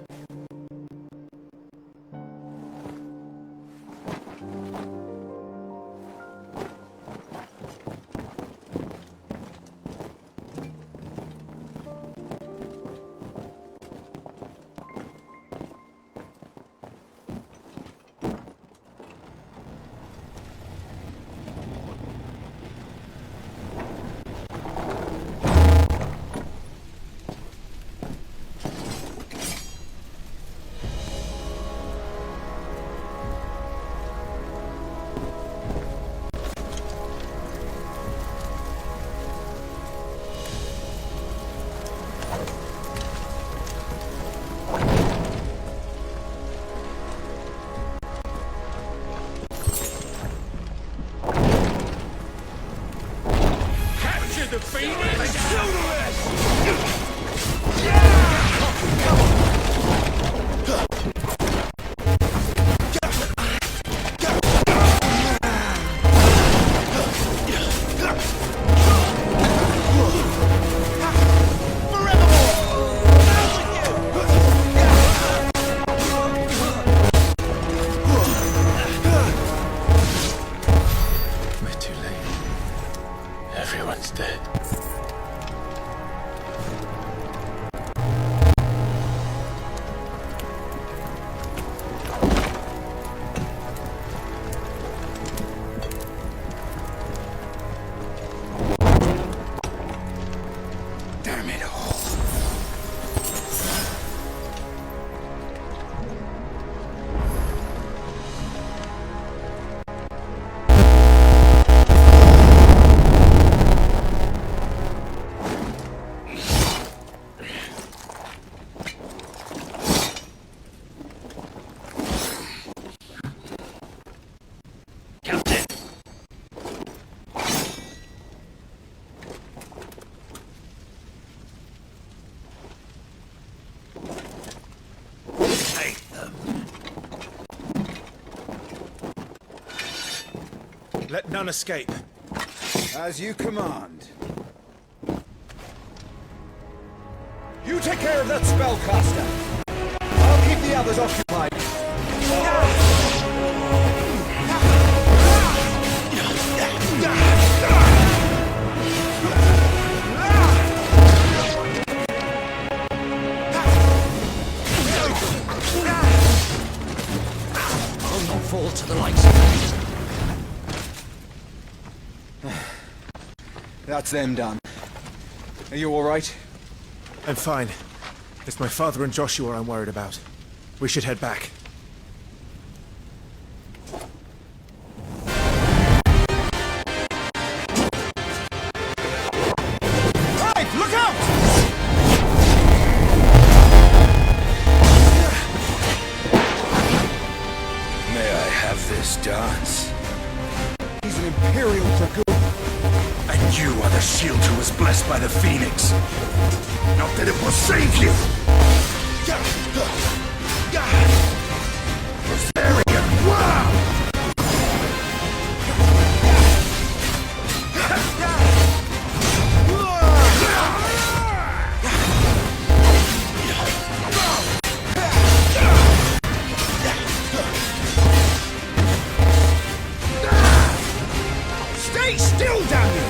Everyone's dead. Damn it all. Let none escape. As you command. You take care of that spellcaster. I'll keep the others occupied. I'll not fall to the likes of these. That's them done. Are you all right? I'm fine. It's my father and Joshua I'm worried about. We should head back. Hey, look out! May I have this dance? He's an Imperial Dragoon. And you are the shield who was blessed by the Phoenix. Not that it will save you! Rosarian, wow! Stay still, damn you!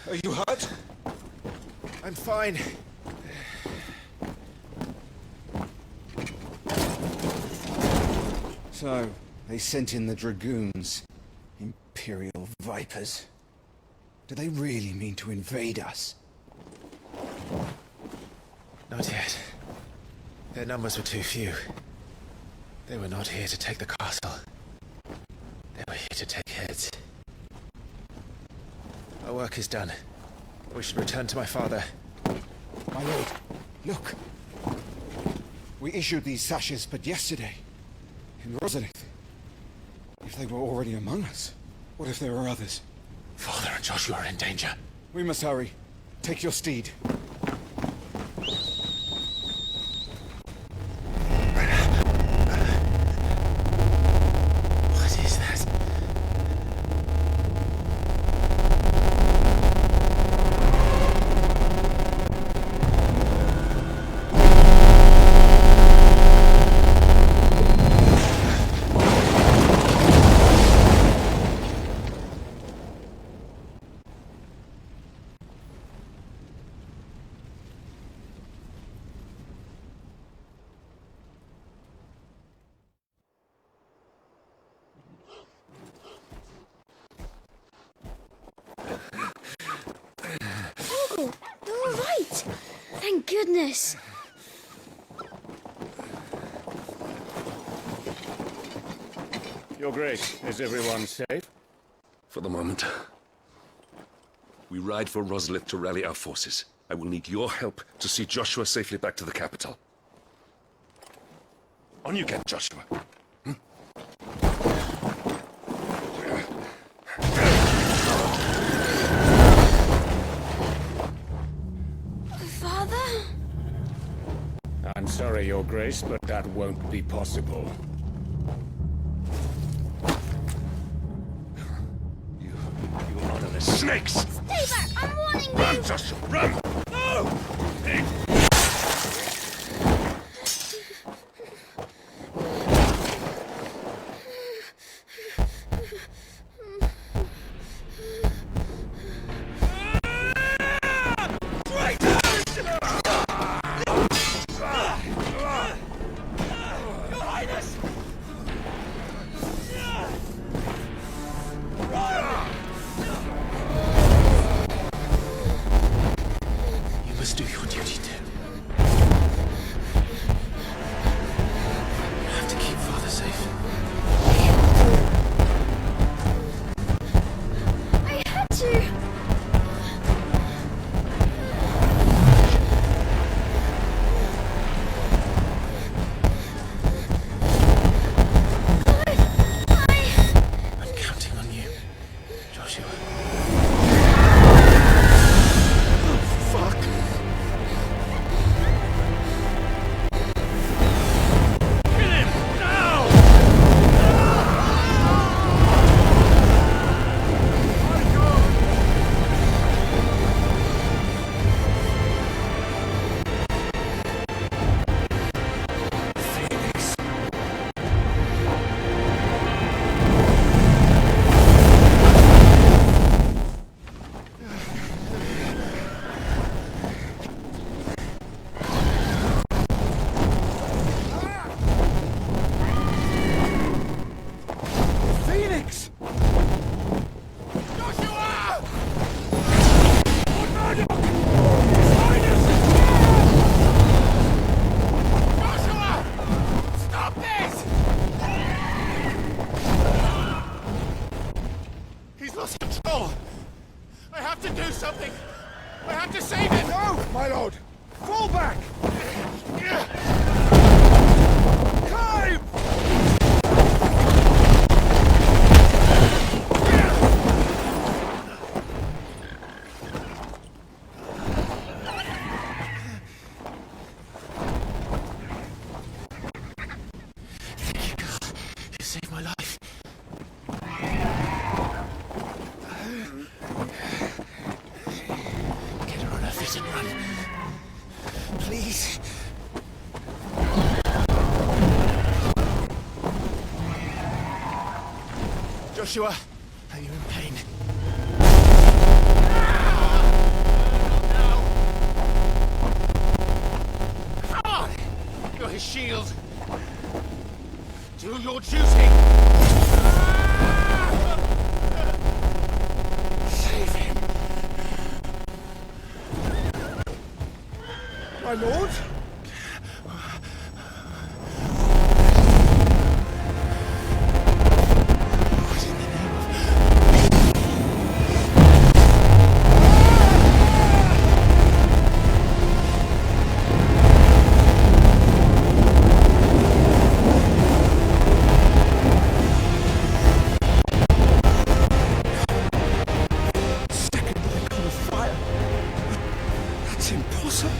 Are you hurt? I'm fine. So, they sent in the dragoons. Imperial vipers. Do they really mean to invade us? Not yet. Their numbers were too few. They were not here to take the castle. They were here to take heads. Our work is done. We should return to my father. My lord, look. We issued these sashes but yesterday. In Rosalith. If they were already among us, what if there were others? Father and Joshua are in danger. We must hurry. Take your steed. What is that? You're all right. Thank goodness. Your Grace, is everyone safe? For the moment. We ride for Rosalith to rally our forces. I will need your help to see Joshua safely back to the capital. On you get, Joshua. Father? I'm sorry, Your Grace, but that won't be possible. You motherless snakes! Stay back! I'm warning you! Run, Joshua, run! No! You must do your duty too. You have to keep Father safe. I had to! I'm counting on you, Joshua. Fuck! Phoenix! Stop this! He's lost control! I have to do something! I have to save him! No, my lord! Fall back! Climb! You saved my life. Get her on her feet and run. Please. Joshua, are you in pain? my lord? That's impossible.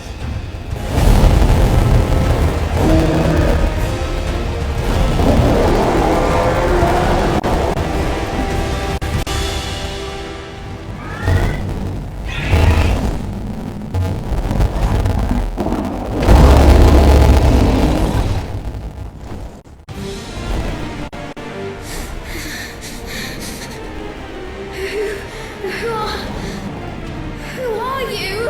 Who are you?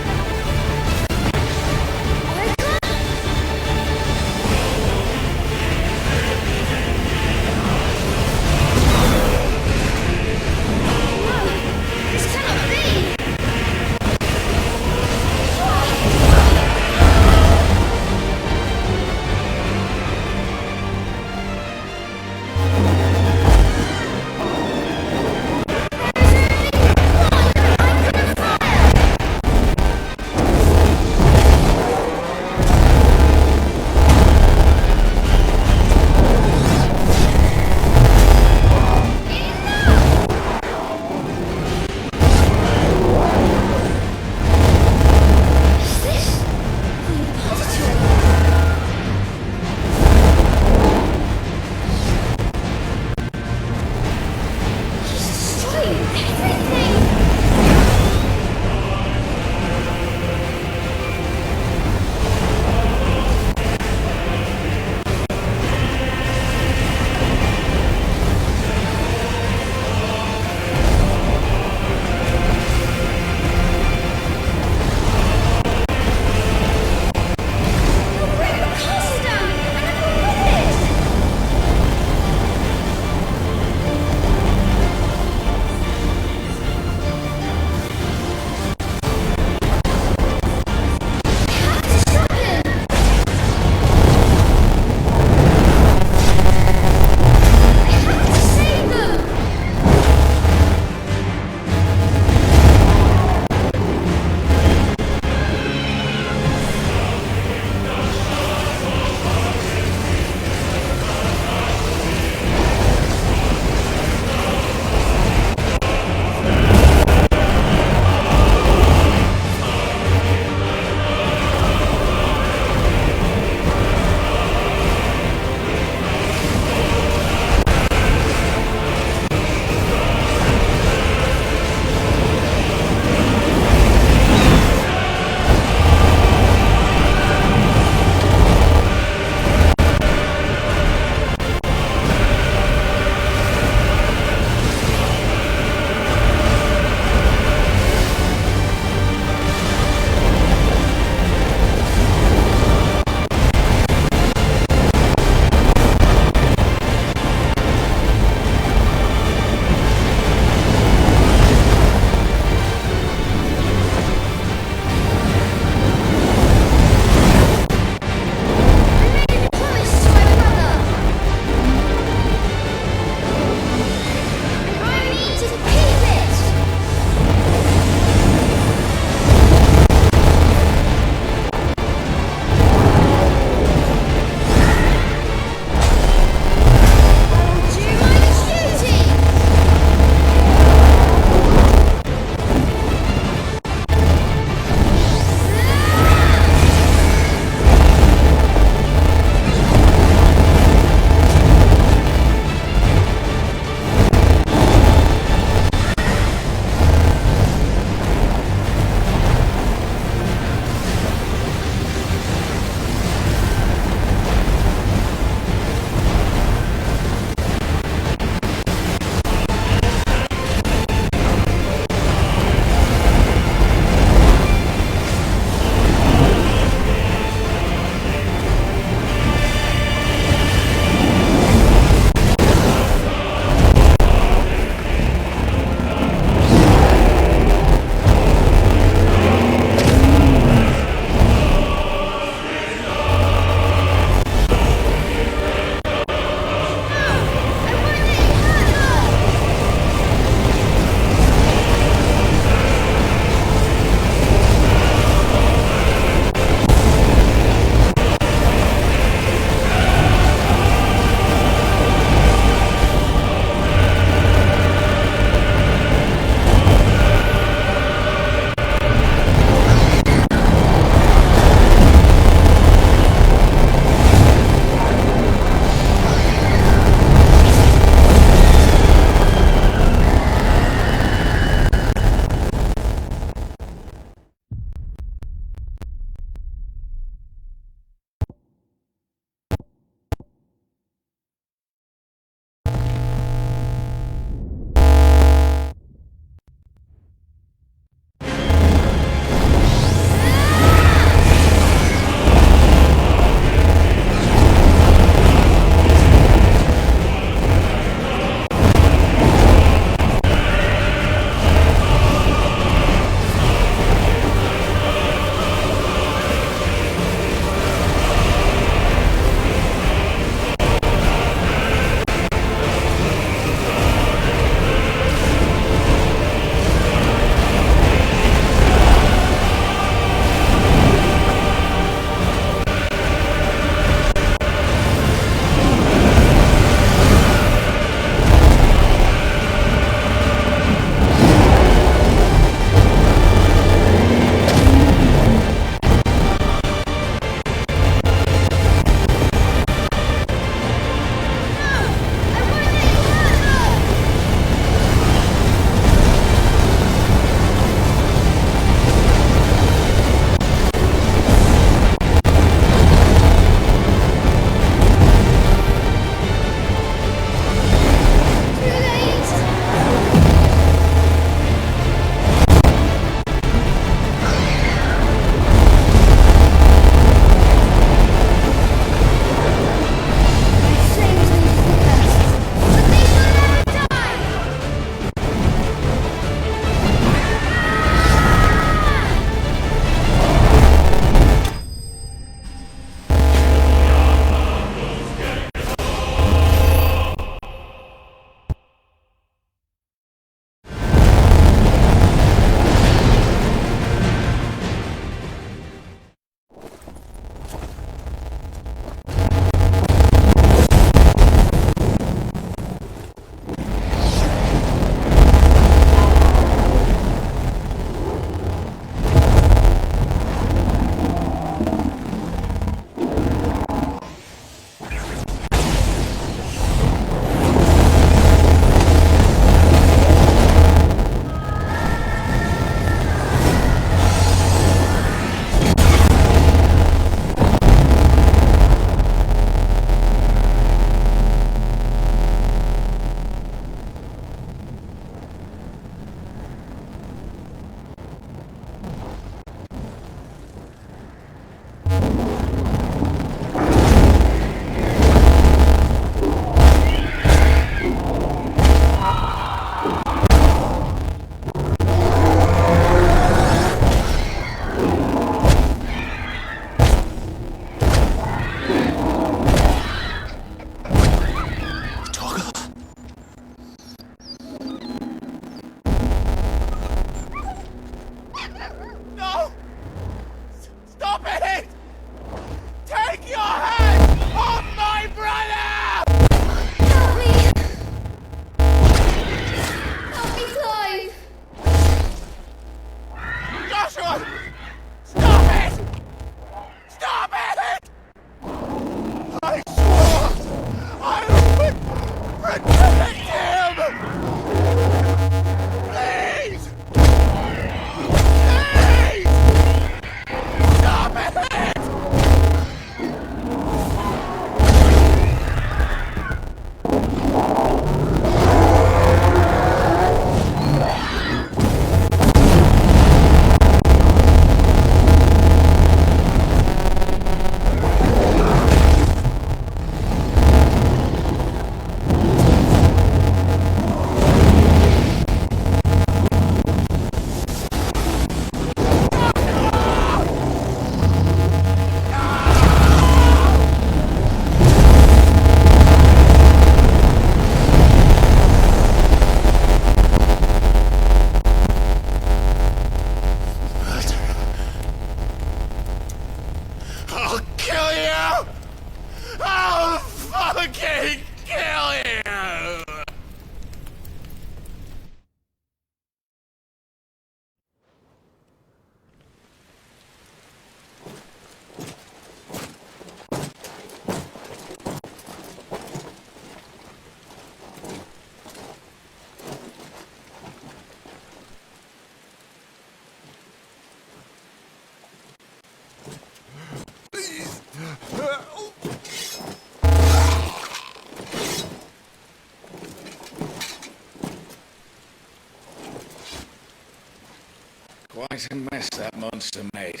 Quite a mess that monster made.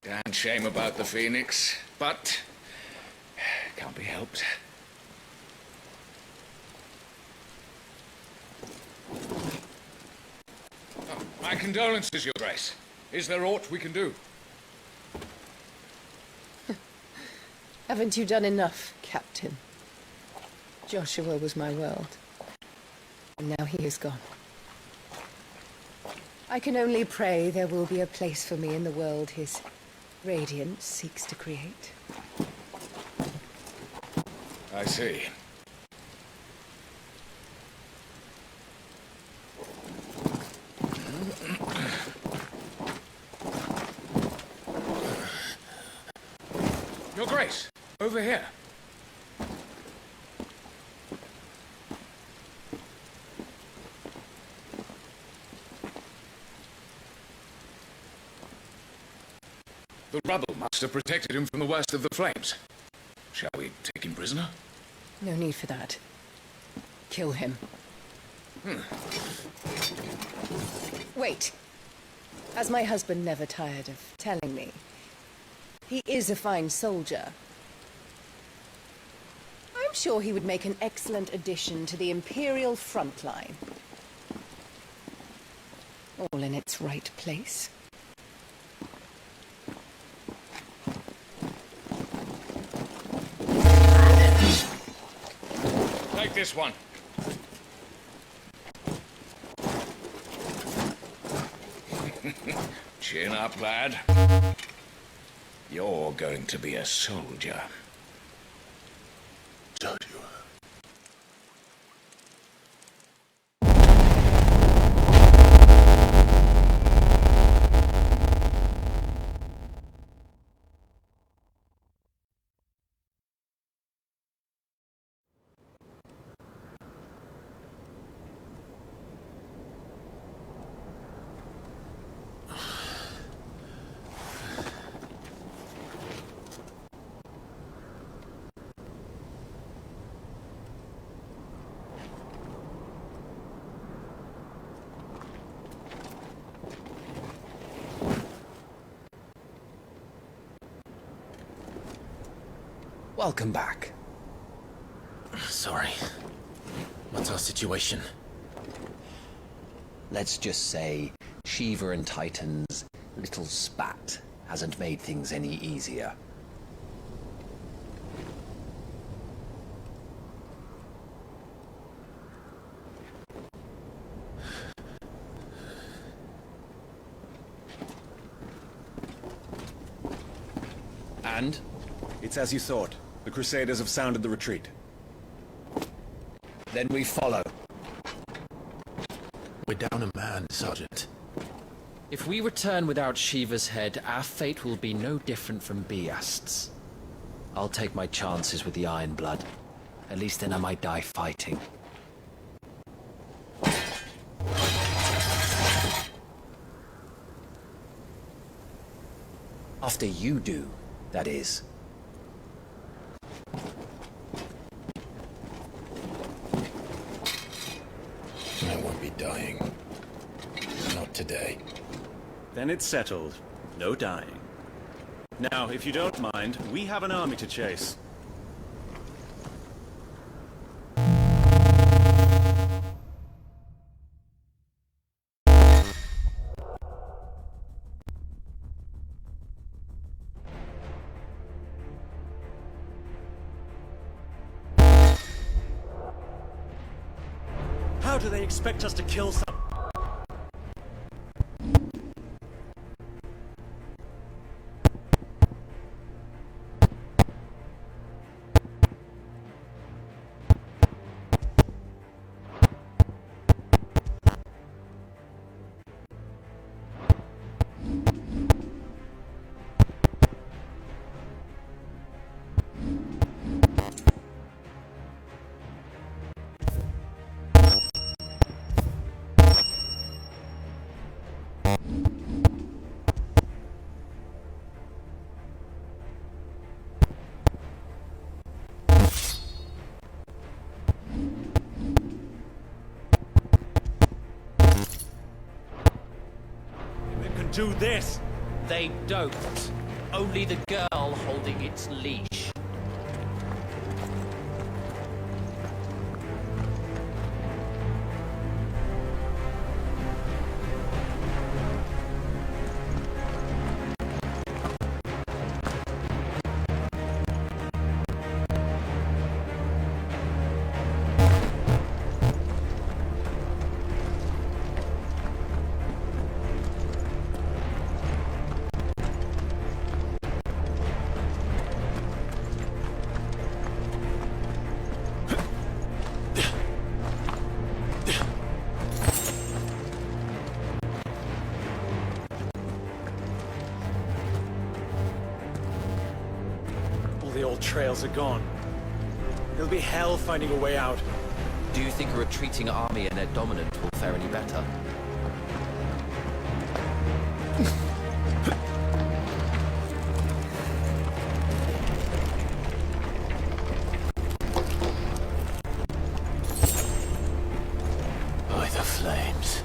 Damn shame about the Phoenix, but can't be helped. Oh, my condolences, Your Grace. Is there aught we can do? Haven't you done enough, Captain? Joshua was my world, and now he is gone. I can only pray there will be a place for me in the world his radiance seeks to create. I see. Your Grace, over here. The rubble must have protected him from the worst of the flames. Shall we take him prisoner? No need for that. Kill him. Wait. As my husband never tired of telling me, he is a fine soldier. I'm sure he would make an excellent addition to the Imperial front line. All in its right place. Take this one. Chin up, lad. You're going to be a soldier. Welcome back. Sorry. What's our situation? Let's just say Shiva and Titan's little spat hasn't made things any easier. And? It's as you thought. The Crusaders have sounded the retreat. Then we follow. We're down a man, Sergeant. If we return without Shiva's head, our fate will be no different from Biast's. I'll take my chances with the Iron Blood. At least then I might die fighting. After you do, that is. I won't be dying. Not today. Then it's settled. No dying. Now, if you don't mind, we have an army to chase. How do they expect us to kill some? can do this! They don't. Only the girl holding its leash. The old trails are gone. It'll be hell finding a way out. Do you think a retreating army and their dominant will fare any better? By the flames.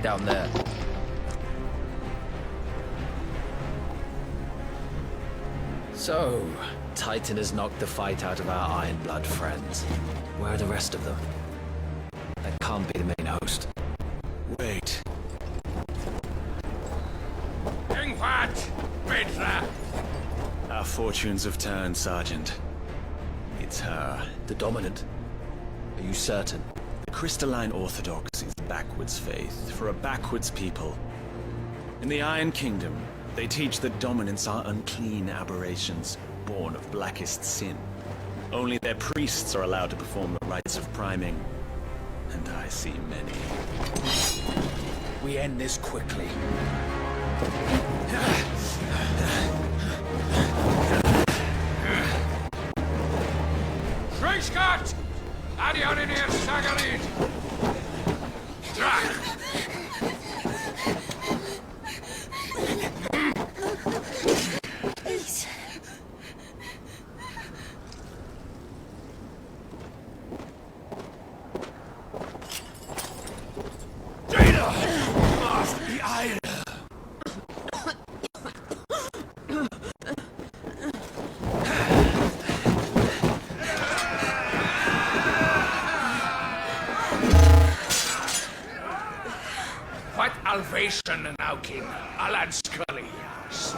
Down there. So, Titan has knocked the fight out of our Iron Blood friends. Where are the rest of them? That can't be the main host. Wait. Our fortunes have turned, Sergeant. It's her. The dominant? Are you certain? The crystalline orthodoxy is a backwards faith for a backwards people. In the Iron Kingdom, they teach that dominants are unclean aberrations, born of blackest sin. Only their priests are allowed to perform the rites of priming. And I see many. We end this quickly. Schreischgott! Adioninir Sagarid! Please. Data! Must be iron! What Alvation now, King? Alan Scully asked.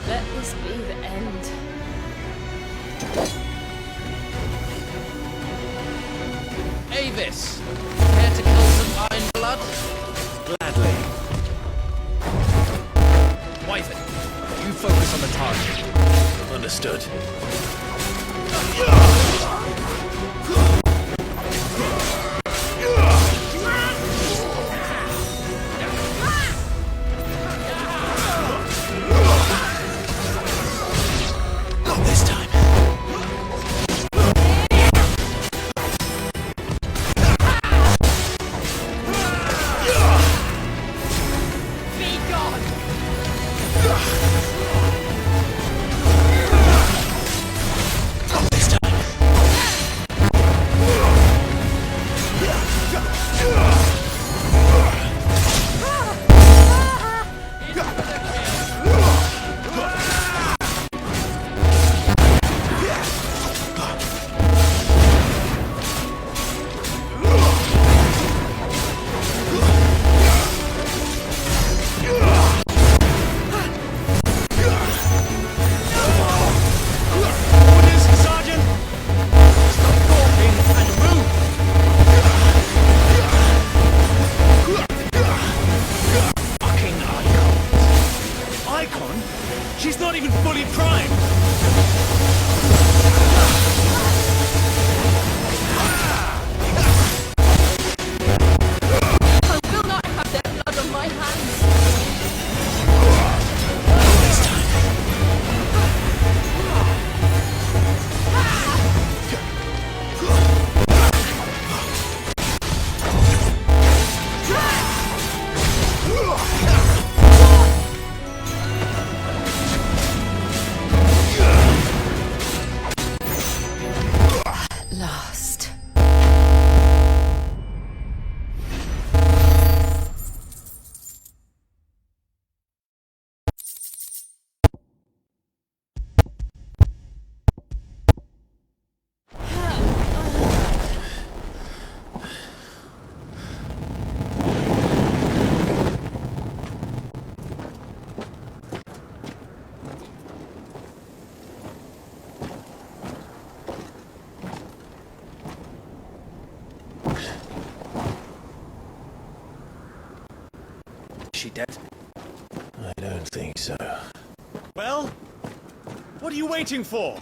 Let this be the end. Avis! Care to kill some Iron Blood? Gladly. Wyvern, you focus on the target. Understood. Not this time. Be gone! Not this time. not even fully primed! I will not have their blood on my hands. Last. Is she dead? I don't think so. Well, what are you waiting for?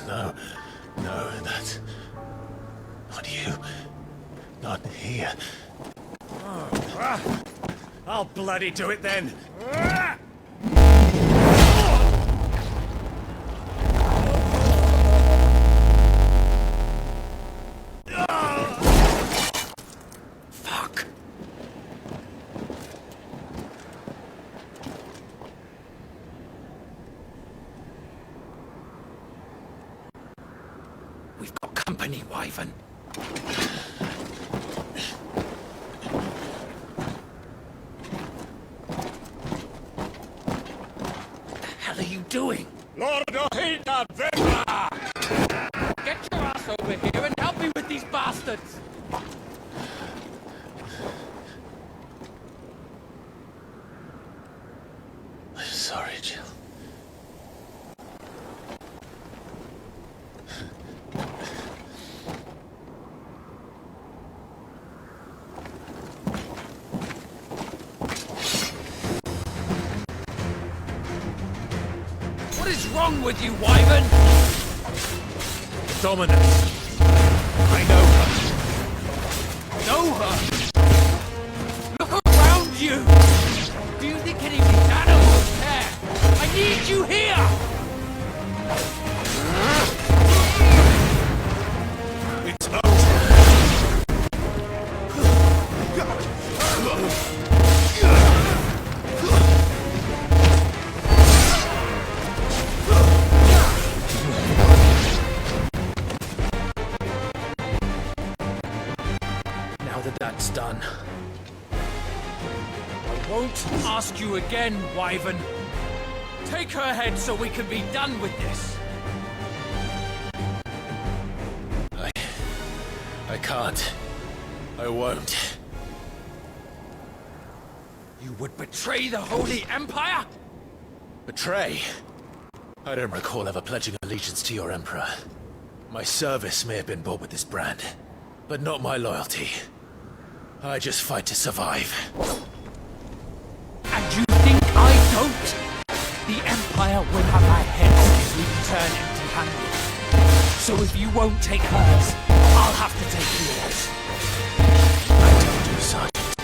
No, that's not you. Not here. I'll bloody do it then. Fuck. We've got company, Wyvern. What the hell are you doing? Lord Ohida Venda! Get your ass over here and help me with these bastards! I'm sorry, Jill. What is wrong with you, Wyvern? Dominus. I know her. Know her? Look around you! Do you think any of these animals care? I need you here! It's over. Now that that's done, I won't ask you again, Wyvern. Take her head so we can be done with this. I can't. I won't. You would betray the Holy Empire? Betray? I don't recall ever pledging allegiance to your Emperor. My service may have been bought with this brand, but not my loyalty. I just fight to survive. And you think I don't? The Empire will have our heads if we return empty-handed. So if you won't take hers, I'll have to take yours. I told you, Sergeant.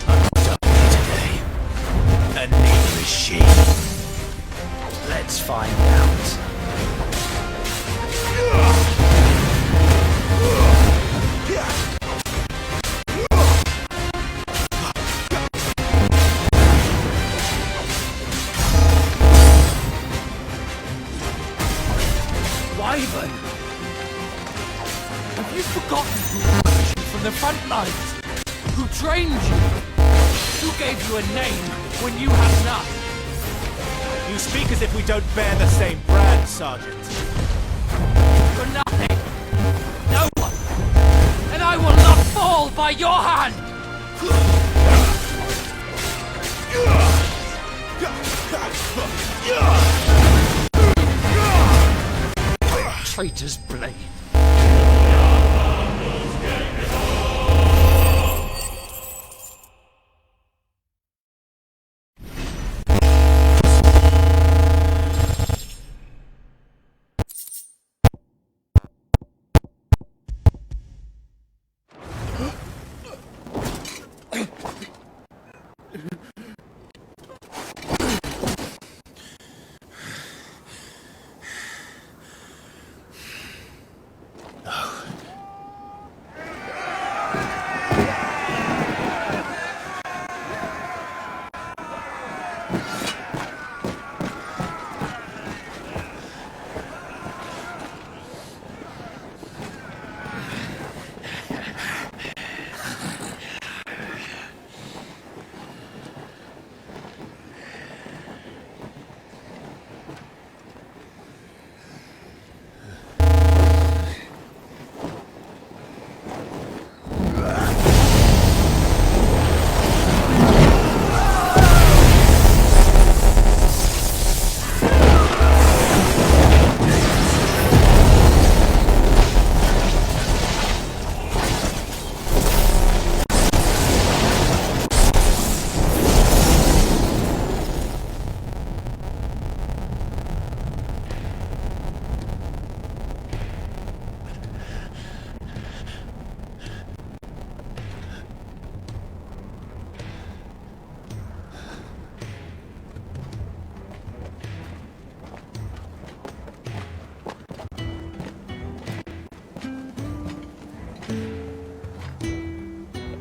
I'm not done today. And neither is she. Let's find out. Wyvern! Have you forgotten who pushed you from the front lines? Who trained you? Who gave you a name when you had none? You speak as if we don't bear the same brand, Sergeant. For nothing. No one. And I will not fall by your hand! traitor's blade.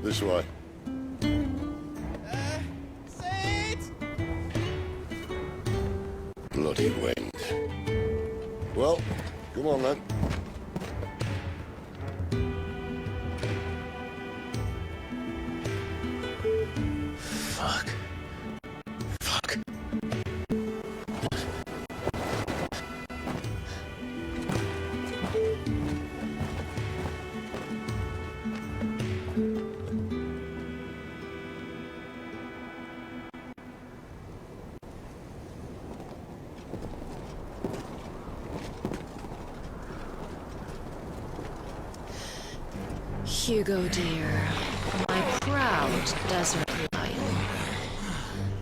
This way. Bloody wind. Well, come on then. Fuck. Fuck. Hugo, dear, my proud desert lion.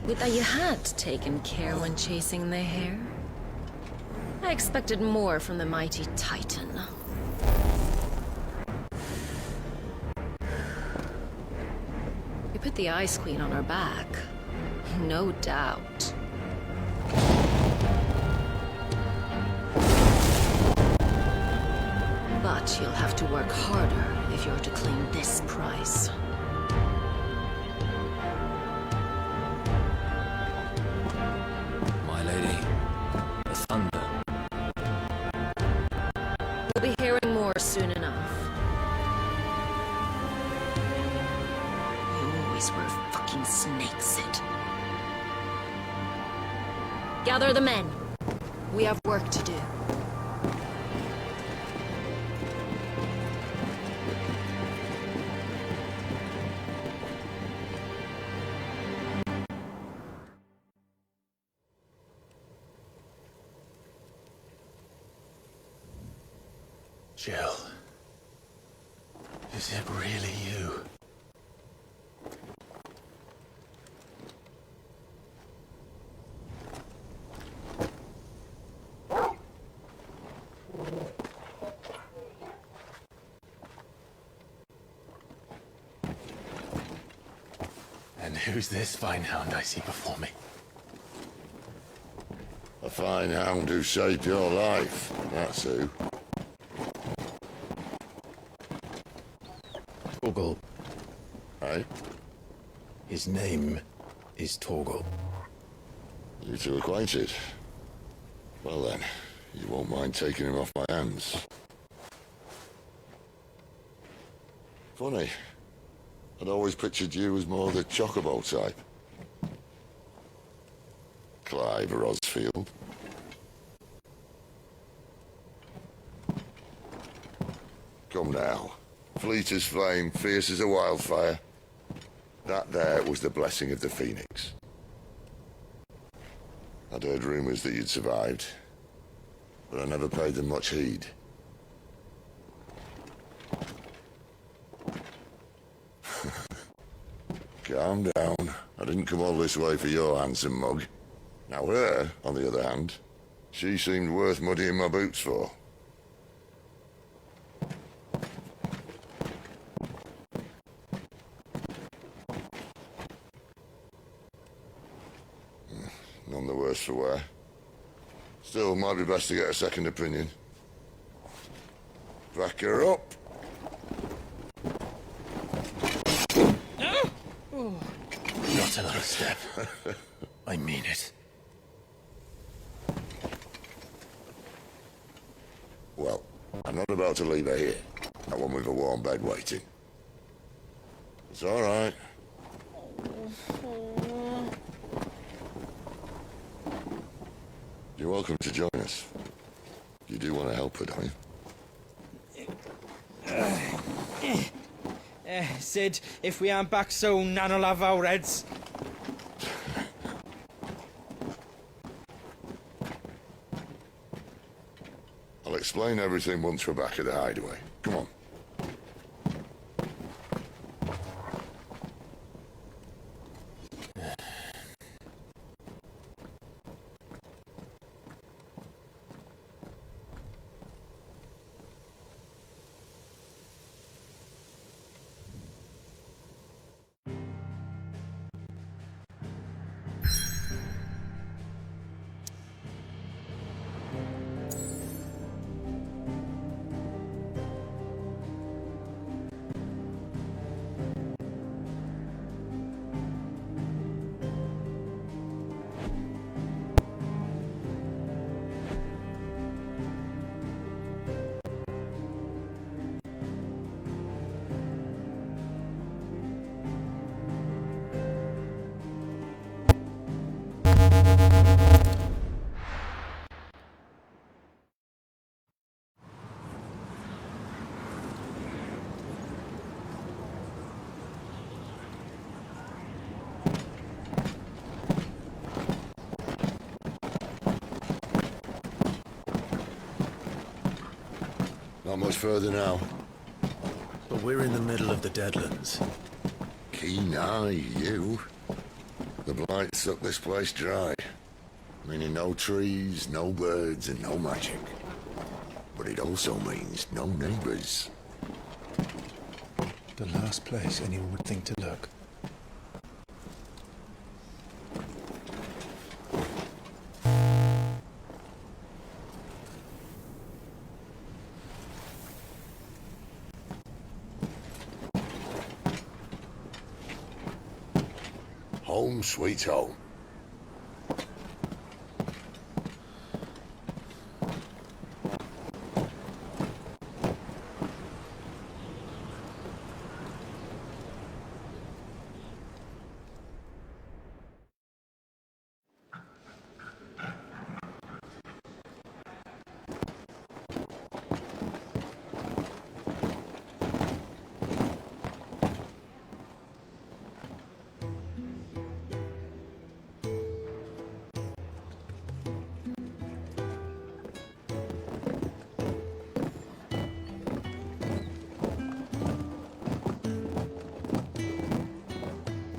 Would that you had taken care when chasing the hare? I expected more from the mighty Titan. You put the Ice Queen on her back, no doubt. But you'll have to work harder if you're to claim this prize. My lady, the thunder. We'll be hearing more soon enough. You always were fucking snake shit. Gather the men. We have work to do. Jill. Is it really you? And who's this fine hound I see before me? A fine hound who saved your life, that's who. Torgal. Hey? His name is Torgal. You two acquainted? Well then, you won't mind taking him off my hands. Funny. I'd always pictured you as more the chocobo type. Clive Rosfield. Come now. Fleet as flame, fierce as a wildfire. That there was the blessing of the Phoenix. I'd heard rumours that you'd survived, but I never paid them much heed. Calm down. I didn't come all this way for your handsome mug. Now her, on the other hand, she seemed worth muddying my boots for. None the worse for wear. Still, might be best to get a second opinion. Back her up. Not another step. I mean it. Well, I'm not about to leave her here. Not one with a warm bed waiting. It's all right. You're welcome to join us. You do want to help her, don't you? Sid, if we aren't back soon, Nan'll have our heads. I'll explain everything once we're back at the hideaway. Come on. Not much further now. But we're in the middle of the Deadlands. Keen eye, you. The blight sucked this place dry. Meaning no trees, no birds, and no magic. But it also means no neighbors. The last place anyone would think to look. Home sweet home.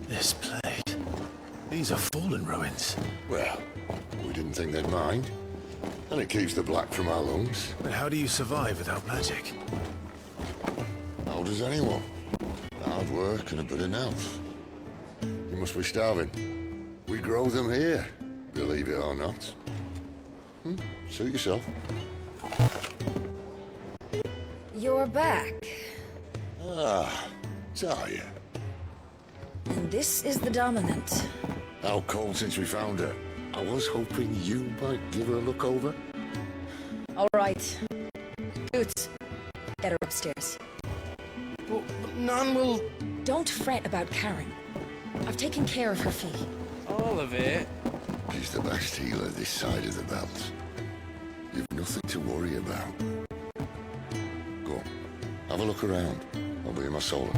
This plate. These are fallen ruins. Well, we didn't think they'd mind. And it keeps the black from our lungs. But how do you survive without magic? How does anyone? Hard work and a bit of nous. You must be starving. We grow them here, believe it or not. Suit yourself. You're back. Ah, Talia. And this is the Dominant. How cold since we found her. I was hoping you might give her a look over. All right. Boots, get her upstairs. But none will... Don't fret about Karen. I've taken care of her fee. All of it? She's the best healer this side of the belt. You've nothing to worry about. Go on, have a look around. I'll be in my solar.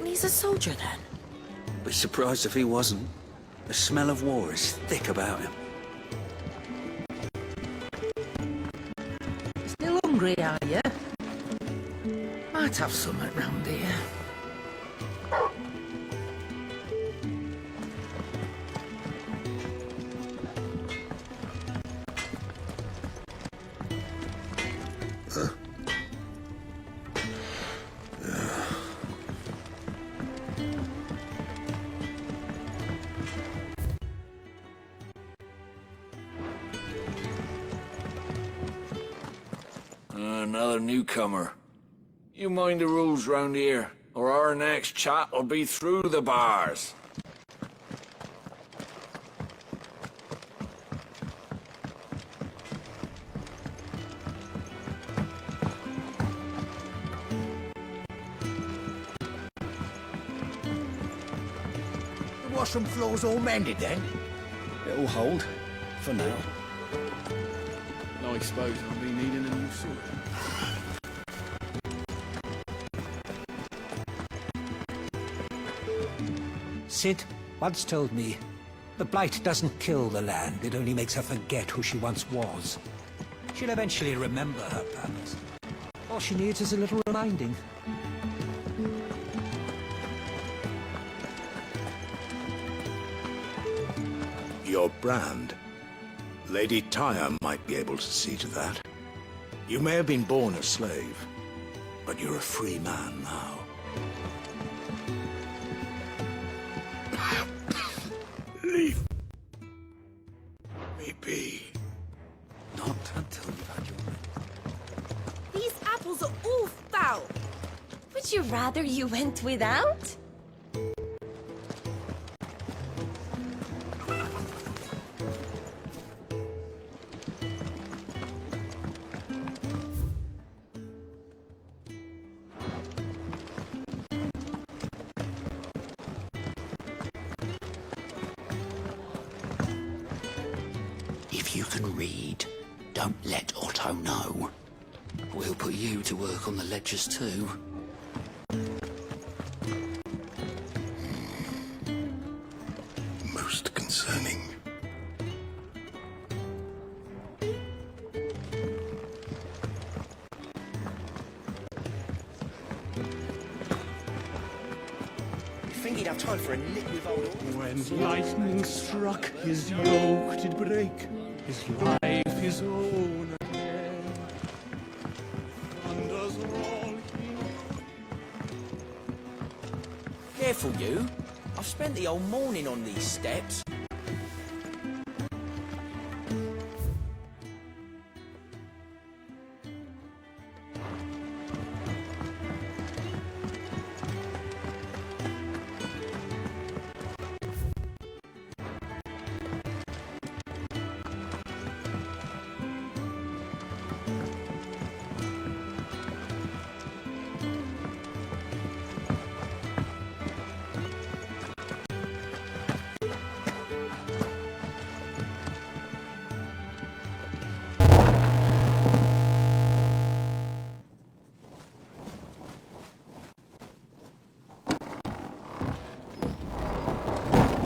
reckon he's a soldier then? Be surprised if he wasn't. The smell of war is thick about him. Still hungry, are you? Might have something round here. Another newcomer. You mind the rules round here, or our next chat will be through the bars. The washroom floor's all mended then? It'll hold. For now. I suppose I'll be needing a new sword. Sid once told me, the blight doesn't kill the land, it only makes her forget who she once was. She'll eventually remember her purpose. All she needs is a little reminding. Your brand. Lady Tyre might be able to see to that. You may have been born a slave, but you're a free man now. Leave me be. Not until you've had your These apples are all foul. Would you rather you went without? If you can read, don't let Otto know. We'll put you to work on the ledgers too. Most concerning. You think he'd have time for a nip with old... When lightning struck, his yoke did break, his life his own again. Thunders rolling. Careful, you. I've spent the whole morning on these steps.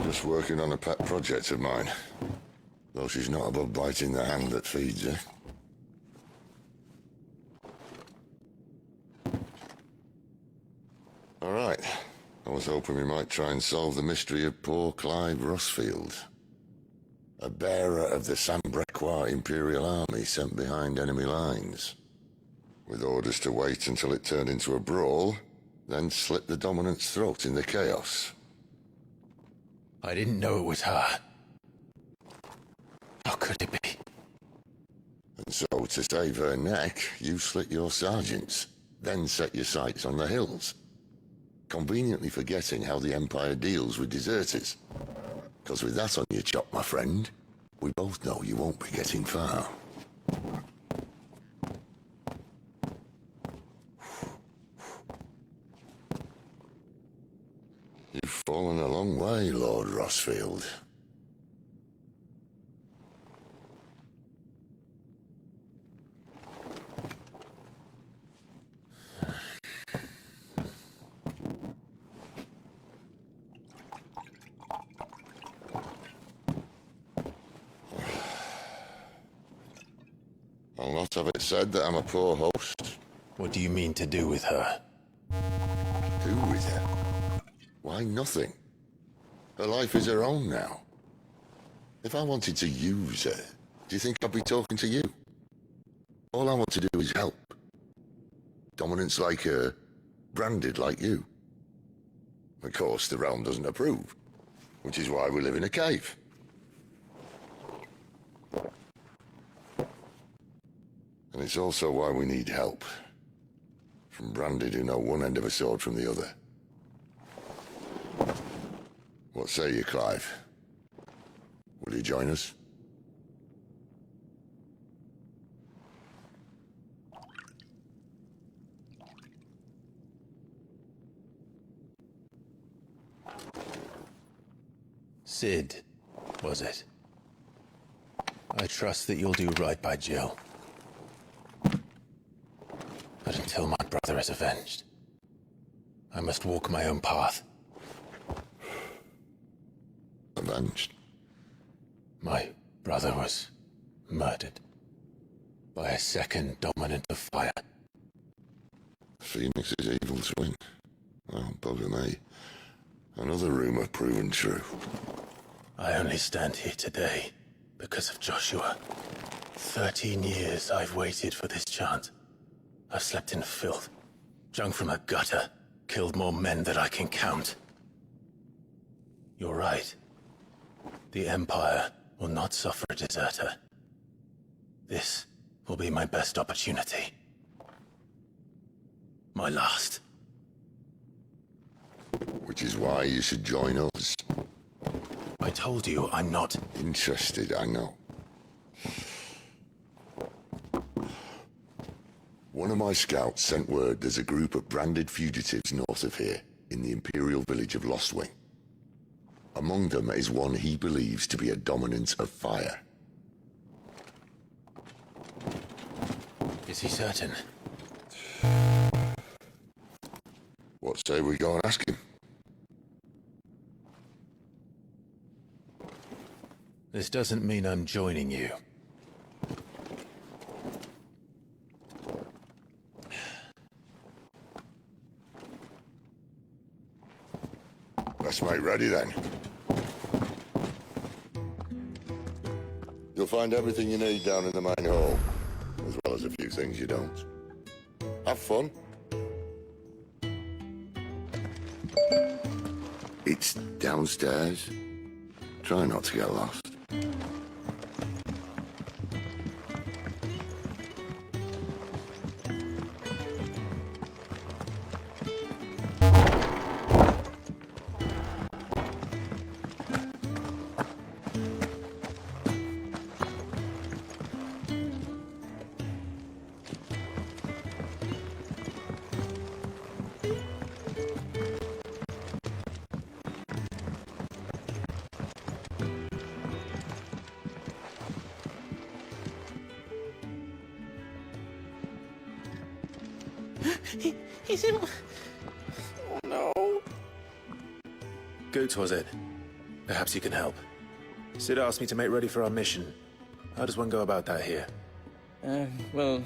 Just working on a pet project of mine. Though she's not above biting the hand that feeds her. All right. I was hoping we might try and solve the mystery of poor Clive Rossfield. A bearer of the Sambrequois Imperial Army sent behind enemy lines. With orders to wait until it turned into a brawl, then slit the dominant's throat in the chaos. I didn't know it was her. How could it be? And so, to save her neck, you slit your sergeants, then set your sights on the hills. Conveniently forgetting how the Empire deals with deserters. Because with that on your chop, my friend, we both know you won't be getting far. You've fallen a long way, Lord Rossfield. have it said that I'm a poor host. What do you mean to do with her? Do with her? Why, nothing. Her life is her own now. If I wanted to use her, do you think I'd be talking to you? All I want to do is help. Dominants like her, branded like you. Of course, the realm doesn't approve, which is why we live in a cave. And it's also why we need help. From branded who know one end of a sword from the other. What say you, Clive? Will you join us? Sid, was it? I trust that you'll do right by Jill. But until my brother is avenged, I must walk my own path. Avenged? My brother was murdered by a second dominant of fire. Phoenix's evil twin. Oh, bugger me. Another rumor proven true. I only stand here today because of Joshua. 13 years I've waited for this chance. I've slept in filth, drunk from a gutter, killed more men than I can count. You're right. The Empire will not suffer a deserter. This will be my best opportunity. My last. Which is why you should join us. I told you I'm not interested, I know. One of my scouts sent word there's a group of branded fugitives north of here, in the Imperial village of Lostwing. Among them is one he believes to be a dominant of fire. Is he certain? What say we go and ask him? This doesn't mean I'm joining you. Let's make ready then. You'll find everything you need down in the main hall, as well as a few things you don't. Have fun. It's downstairs. Try not to get lost. He's in... Oh, no. Goots, was it? Perhaps you can help. Sid asked me to make ready for our mission. How does one go about that here? Well,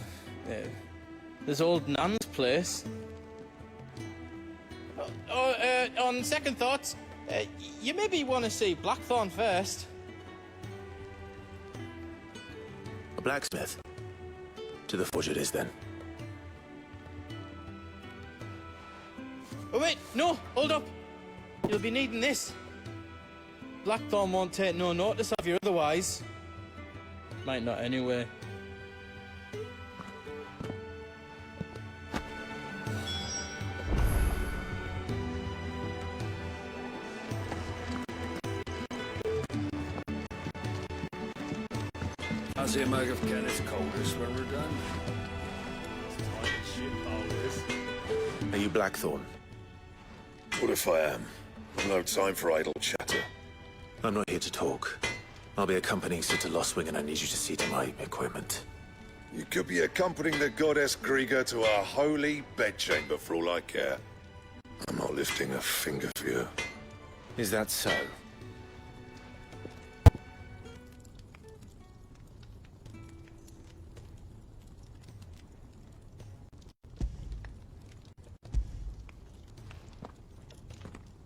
there's old Nan's place. On second thoughts, you maybe want to see Blackthorn first. A blacksmith? To the forge it is, then. Oh wait, no, hold up. You'll be needing this. Blackthorn won't take no notice of you otherwise. Might not anyway. How's the mug of Kenneth Colders when we're done? Are you Blackthorn? What if I am? I've no time for idle chatter. I'm not here to talk. I'll be accompanying Sid to Lostwing, and I need you to see to my equipment. You could be accompanying the goddess Grieger to our holy bedchamber for all I care. I'm not lifting a finger for you. Is that so?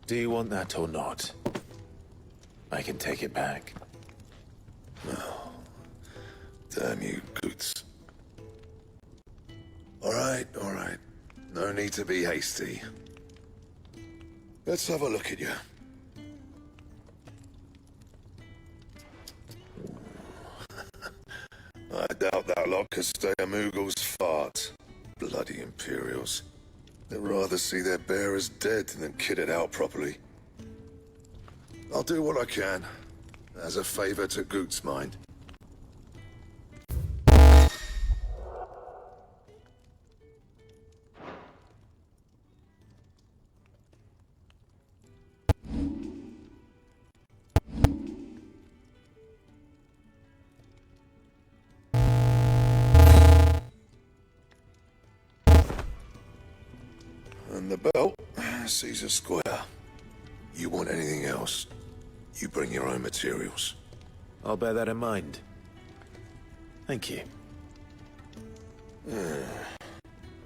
Do you want that or not? I can take it back. Oh, damn you, Goots. All right. No need to be hasty. Let's have a look at you. I doubt that lot could stay a Moogle's fart. Bloody Imperials. They'd rather see their bearers dead than kitted out properly. I'll do what I can, as a favor to Goot's mind. And the belt, Caesar Square. You want anything else, you bring your own materials. I'll bear that in mind. Thank you.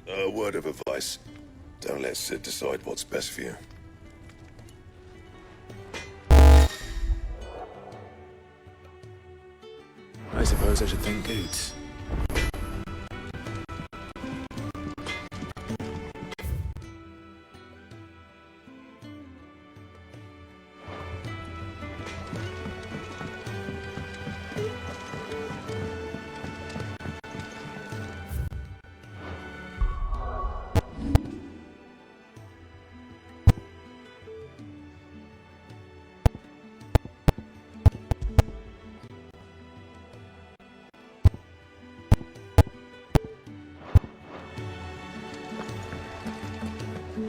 A word of advice. Don't let Sid decide what's best for you. I suppose I should thank Goots.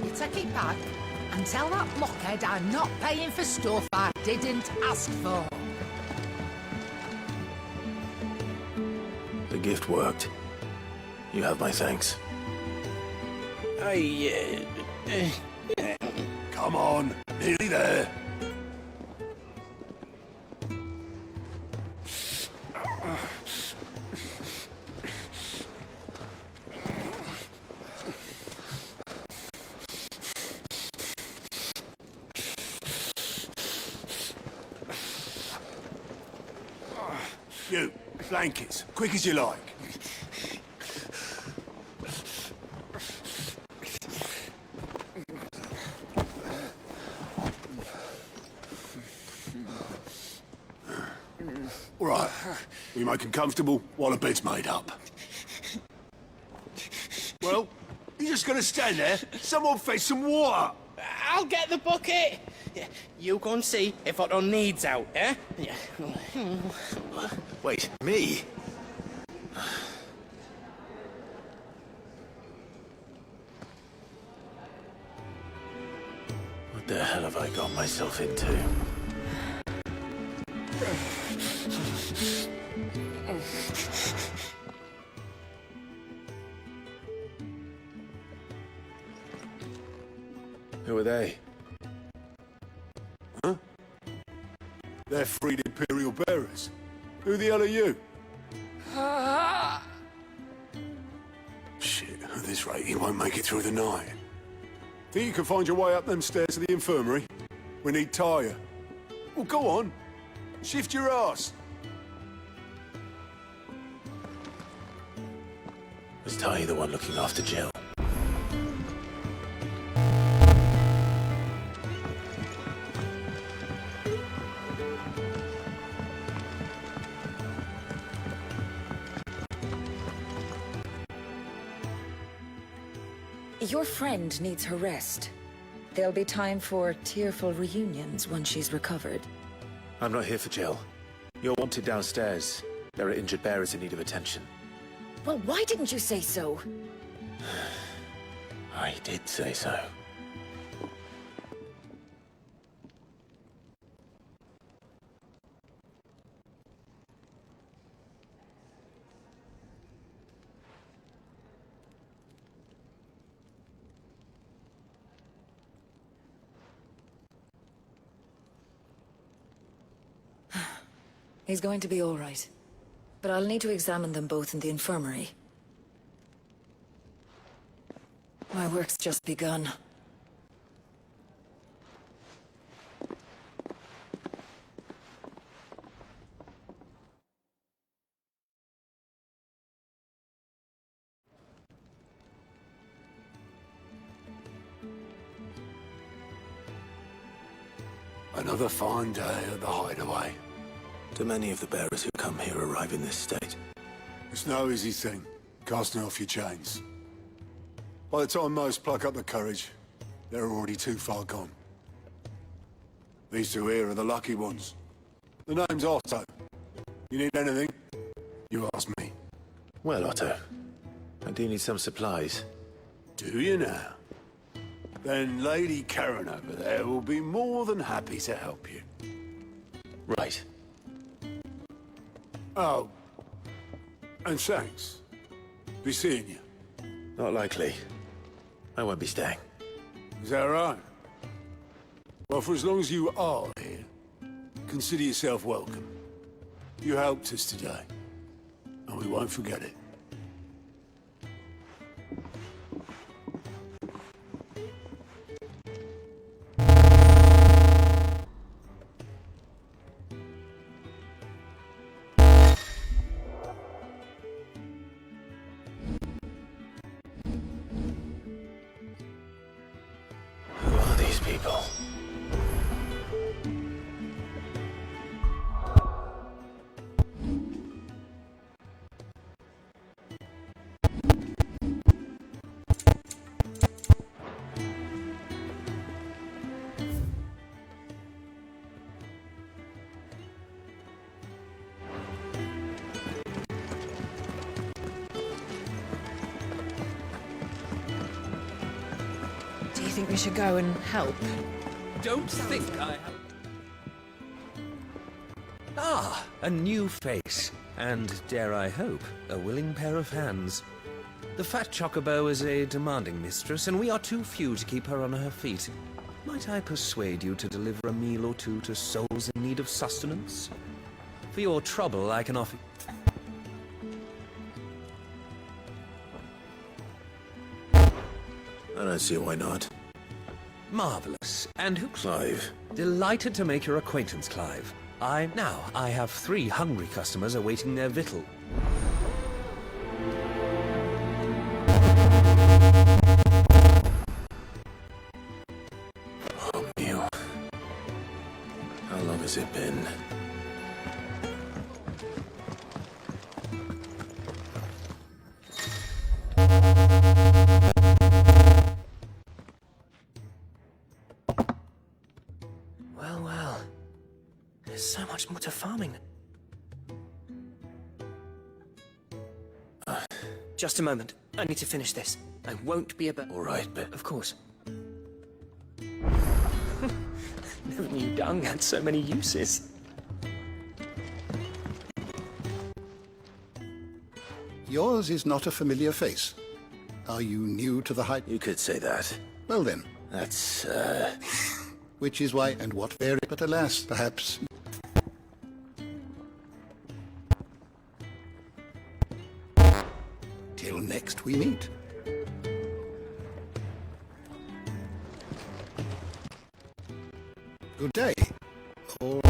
You take it back and tell that blockhead I'm not paying for stuff I didn't ask for. The gift worked. You have my thanks. Come on, nearly there. You, blankets, quick as you like. All right, we make them comfortable while the bed's made up. Well, you're just gonna stand there? Someone fetch some water! I'll get the bucket! You go and see if Otto needs out, eh? Wait, me? What the hell have I got myself into? Who are they? Huh? They're freed Imperial bearers. Who the hell are you? Shit, at this rate, you won't make it through the night. Think you can find your way up them stairs to the infirmary? We need Tyre. Well, go on. Shift your ass. Was Ty the one looking after Jill? Your friend needs her rest. There'll be time for tearful reunions once she's recovered. I'm not here for Jill. You're wanted downstairs. There are injured bearers in need of attention. Well, why didn't you say so? I did say so. He's going to be all right. But I'll need to examine them both in the infirmary. My work's just begun. Another fine day at the hideaway. Do many of the bearers who come here arrive in this state? It's no easy thing, casting off your chains. By the time most pluck up the courage, they're already too far gone. These two here are the lucky ones. The name's Otto. You need anything? You ask me. Well, Otto, I do need some supplies. Do you now? Then Lady Karen over there will be more than happy to help you. Right. Oh, and thanks. Be seeing you. Not likely. I won't be staying. Is that right? Well, for as long as you are here, consider yourself welcome. You helped us today, and we won't forget it. Who are these people? Do you think we should go and help? Don't think I have... Ah, a new face. And, dare I hope, a willing pair of hands. The fat chocobo is a demanding mistress, and we are too few to keep her on her feet. Might I persuade you to deliver a meal or two to souls in need of sustenance? For your trouble, I can offer... I don't see why not. Marvelous. And who... Clive. Delighted to make your acquaintance, Clive. I have 3 hungry customers awaiting their victual. Oh, meal. How long has it been? Well, well. There's so much more to farming. Just a moment. I need to finish this. I won't be about... All right, but... Of course. Never knew dung had so many uses. Yours is not a familiar face. Are you new to the height? You could say that. Well then. That's, Which is why, and what vary, but alas, perhaps... Till next we meet. Good day. Or...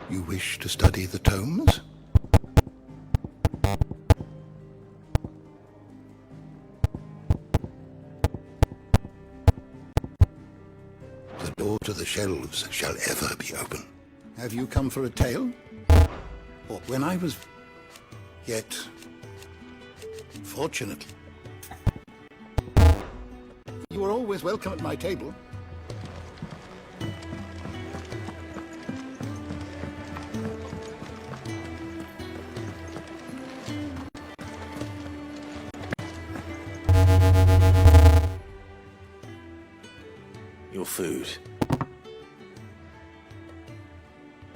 You wish to study the tomes? The door to the shelves shall ever be open. Have you come for a tale? Or when I was... Yet... Fortunately... You are always welcome at my table. Your food.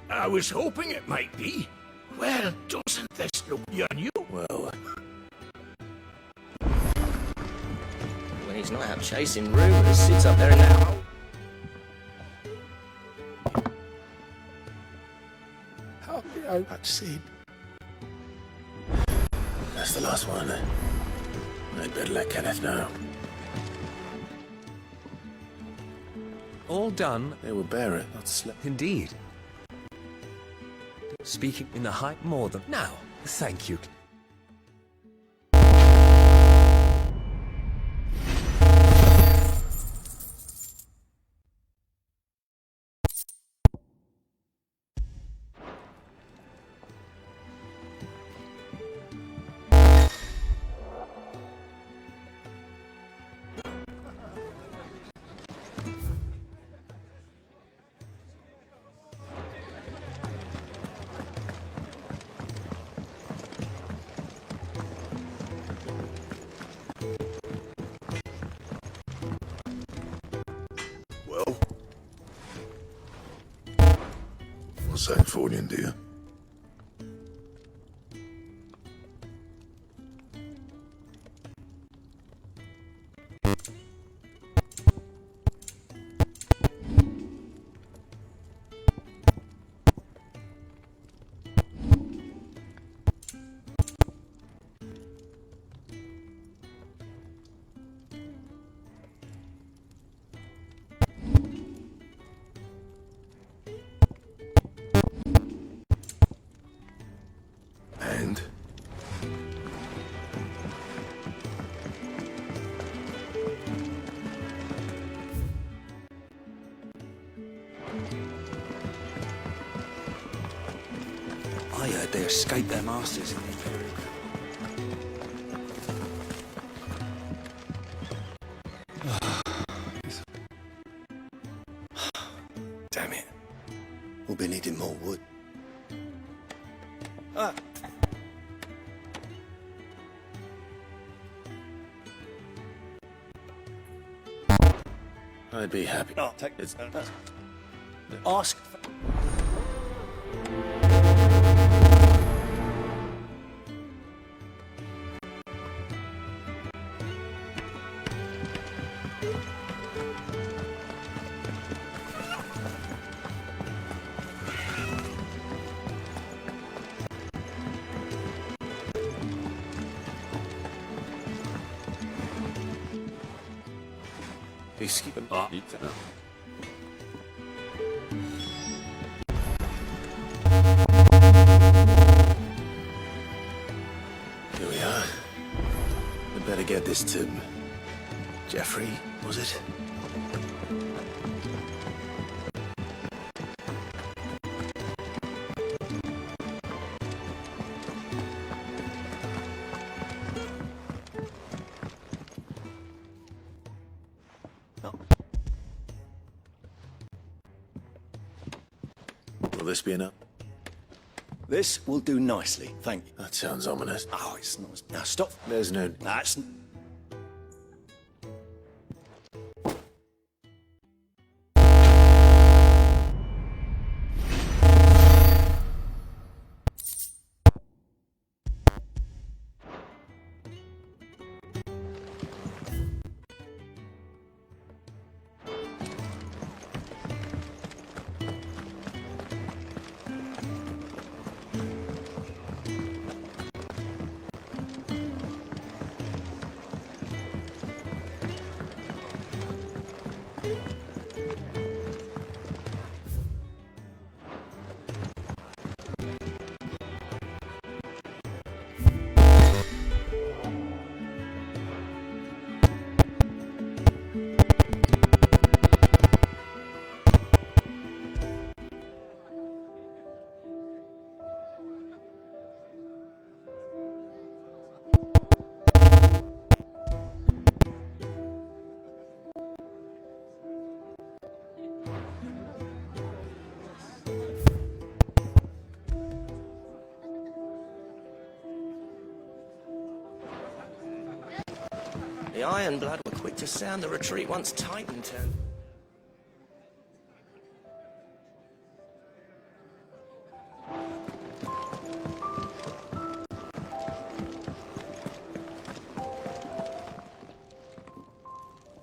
I was hoping it might be. Well, doesn't this look new? Well... When he's not out chasing rumors, sits up there in that hole. How did I not see? That's the last one. I'd better let Kenneth know. All done. They will bear it, not slip. Indeed. speaking in the high more than now. Thank you. Well? What's that for you, dear? And? I heard they escaped their masters in the Imperial. Damn it. We'll be needing more wood. I'd be happy. Oh, take this. Ask. He's keeping. Here we are. We'd better get this to Jeffrey, was it? Will this be enough? This will do nicely, thank you. That sounds ominous. Oh, it's nice. Now stop. There's no... That's... The Ironblood were quick to sound the retreat once Titan turned.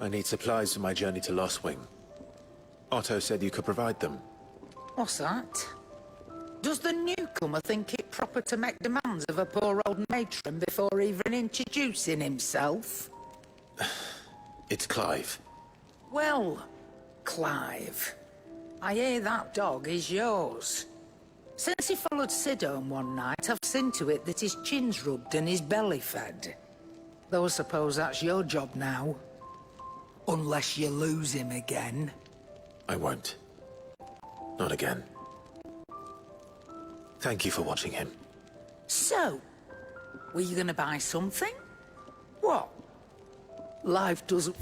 I need supplies for my journey to Lost Wing. Otto said you could provide them. What's that? Does the newcomer think it proper to make demands of a poor old matron before even introducing himself? It's Clive. Well, Clive, I hear that dog is yours. Since he followed Sid home one night, I've seen to it that his chin's rubbed and his belly fed. Though I suppose that's your job now. Unless you lose him again. I won't. Not again. Thank you for watching him. So, were you gonna buy something? What? Life doesn't...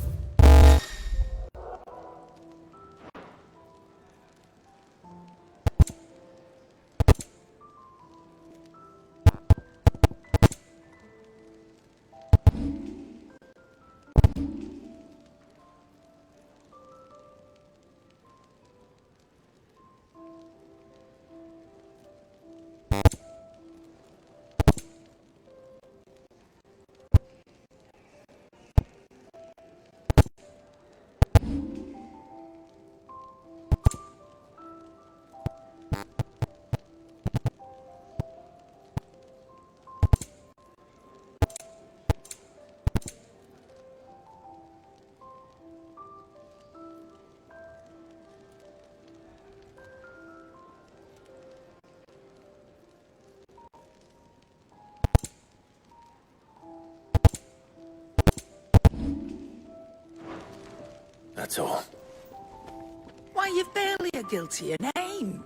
That's all. Why, you've barely a guiltier name.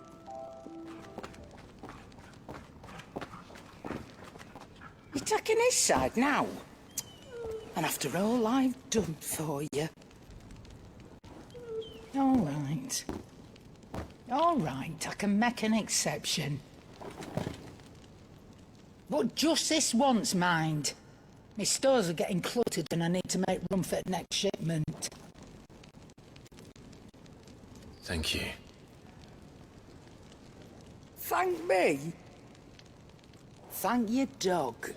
You're taking his side now? And after all I've done for you. All right. All right, I can make an exception. But just this once, mind. My stores are getting cluttered and I need to make room for the next shipment. Thank you. Thank me? Thank your dog.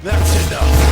That's enough!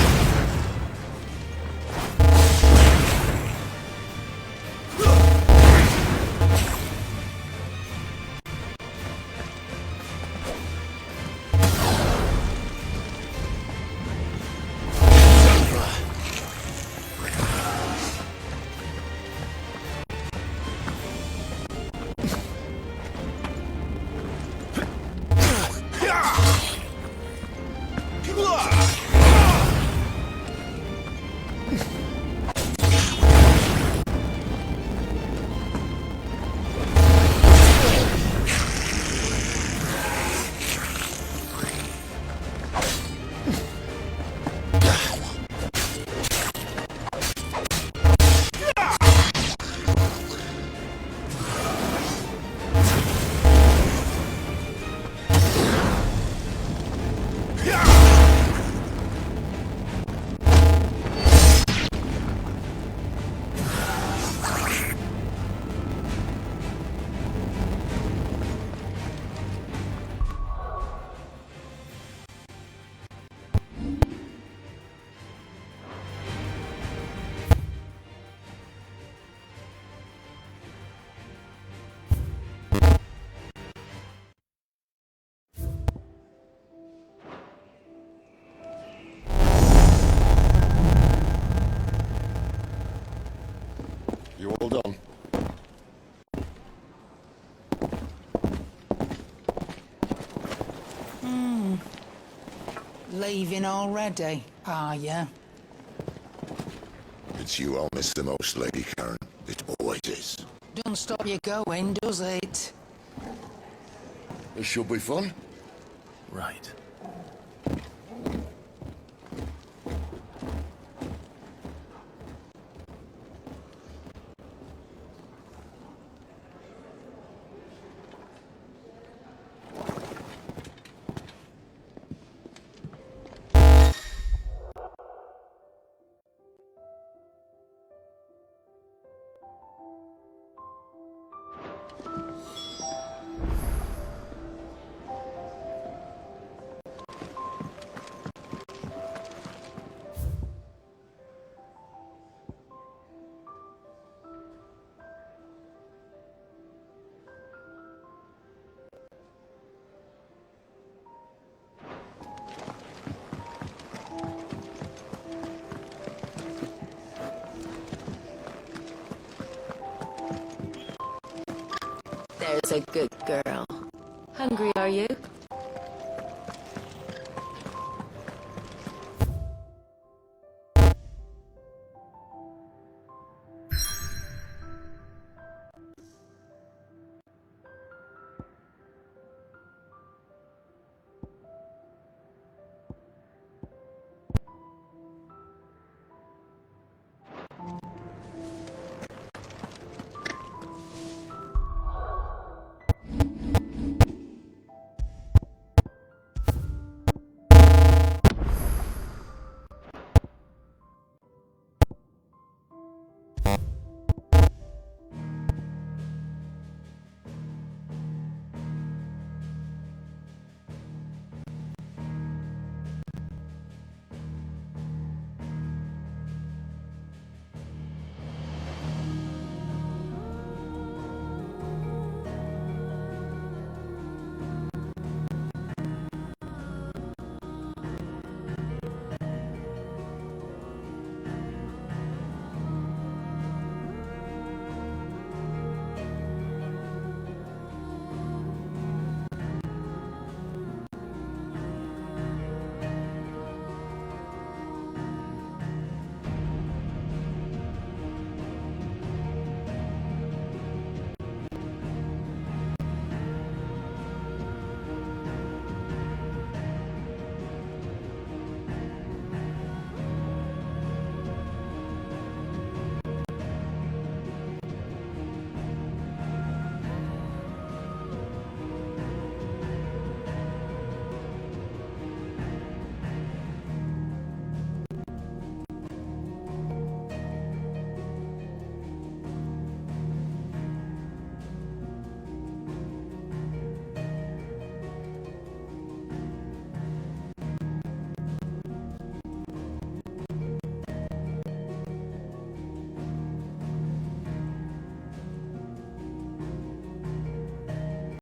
Leaving already, are ya? It's you I'll miss the most, Lady Karen. It always is. Don't stop you going, does it? This should be fun. Right. There's a good girl. Hungry, are you?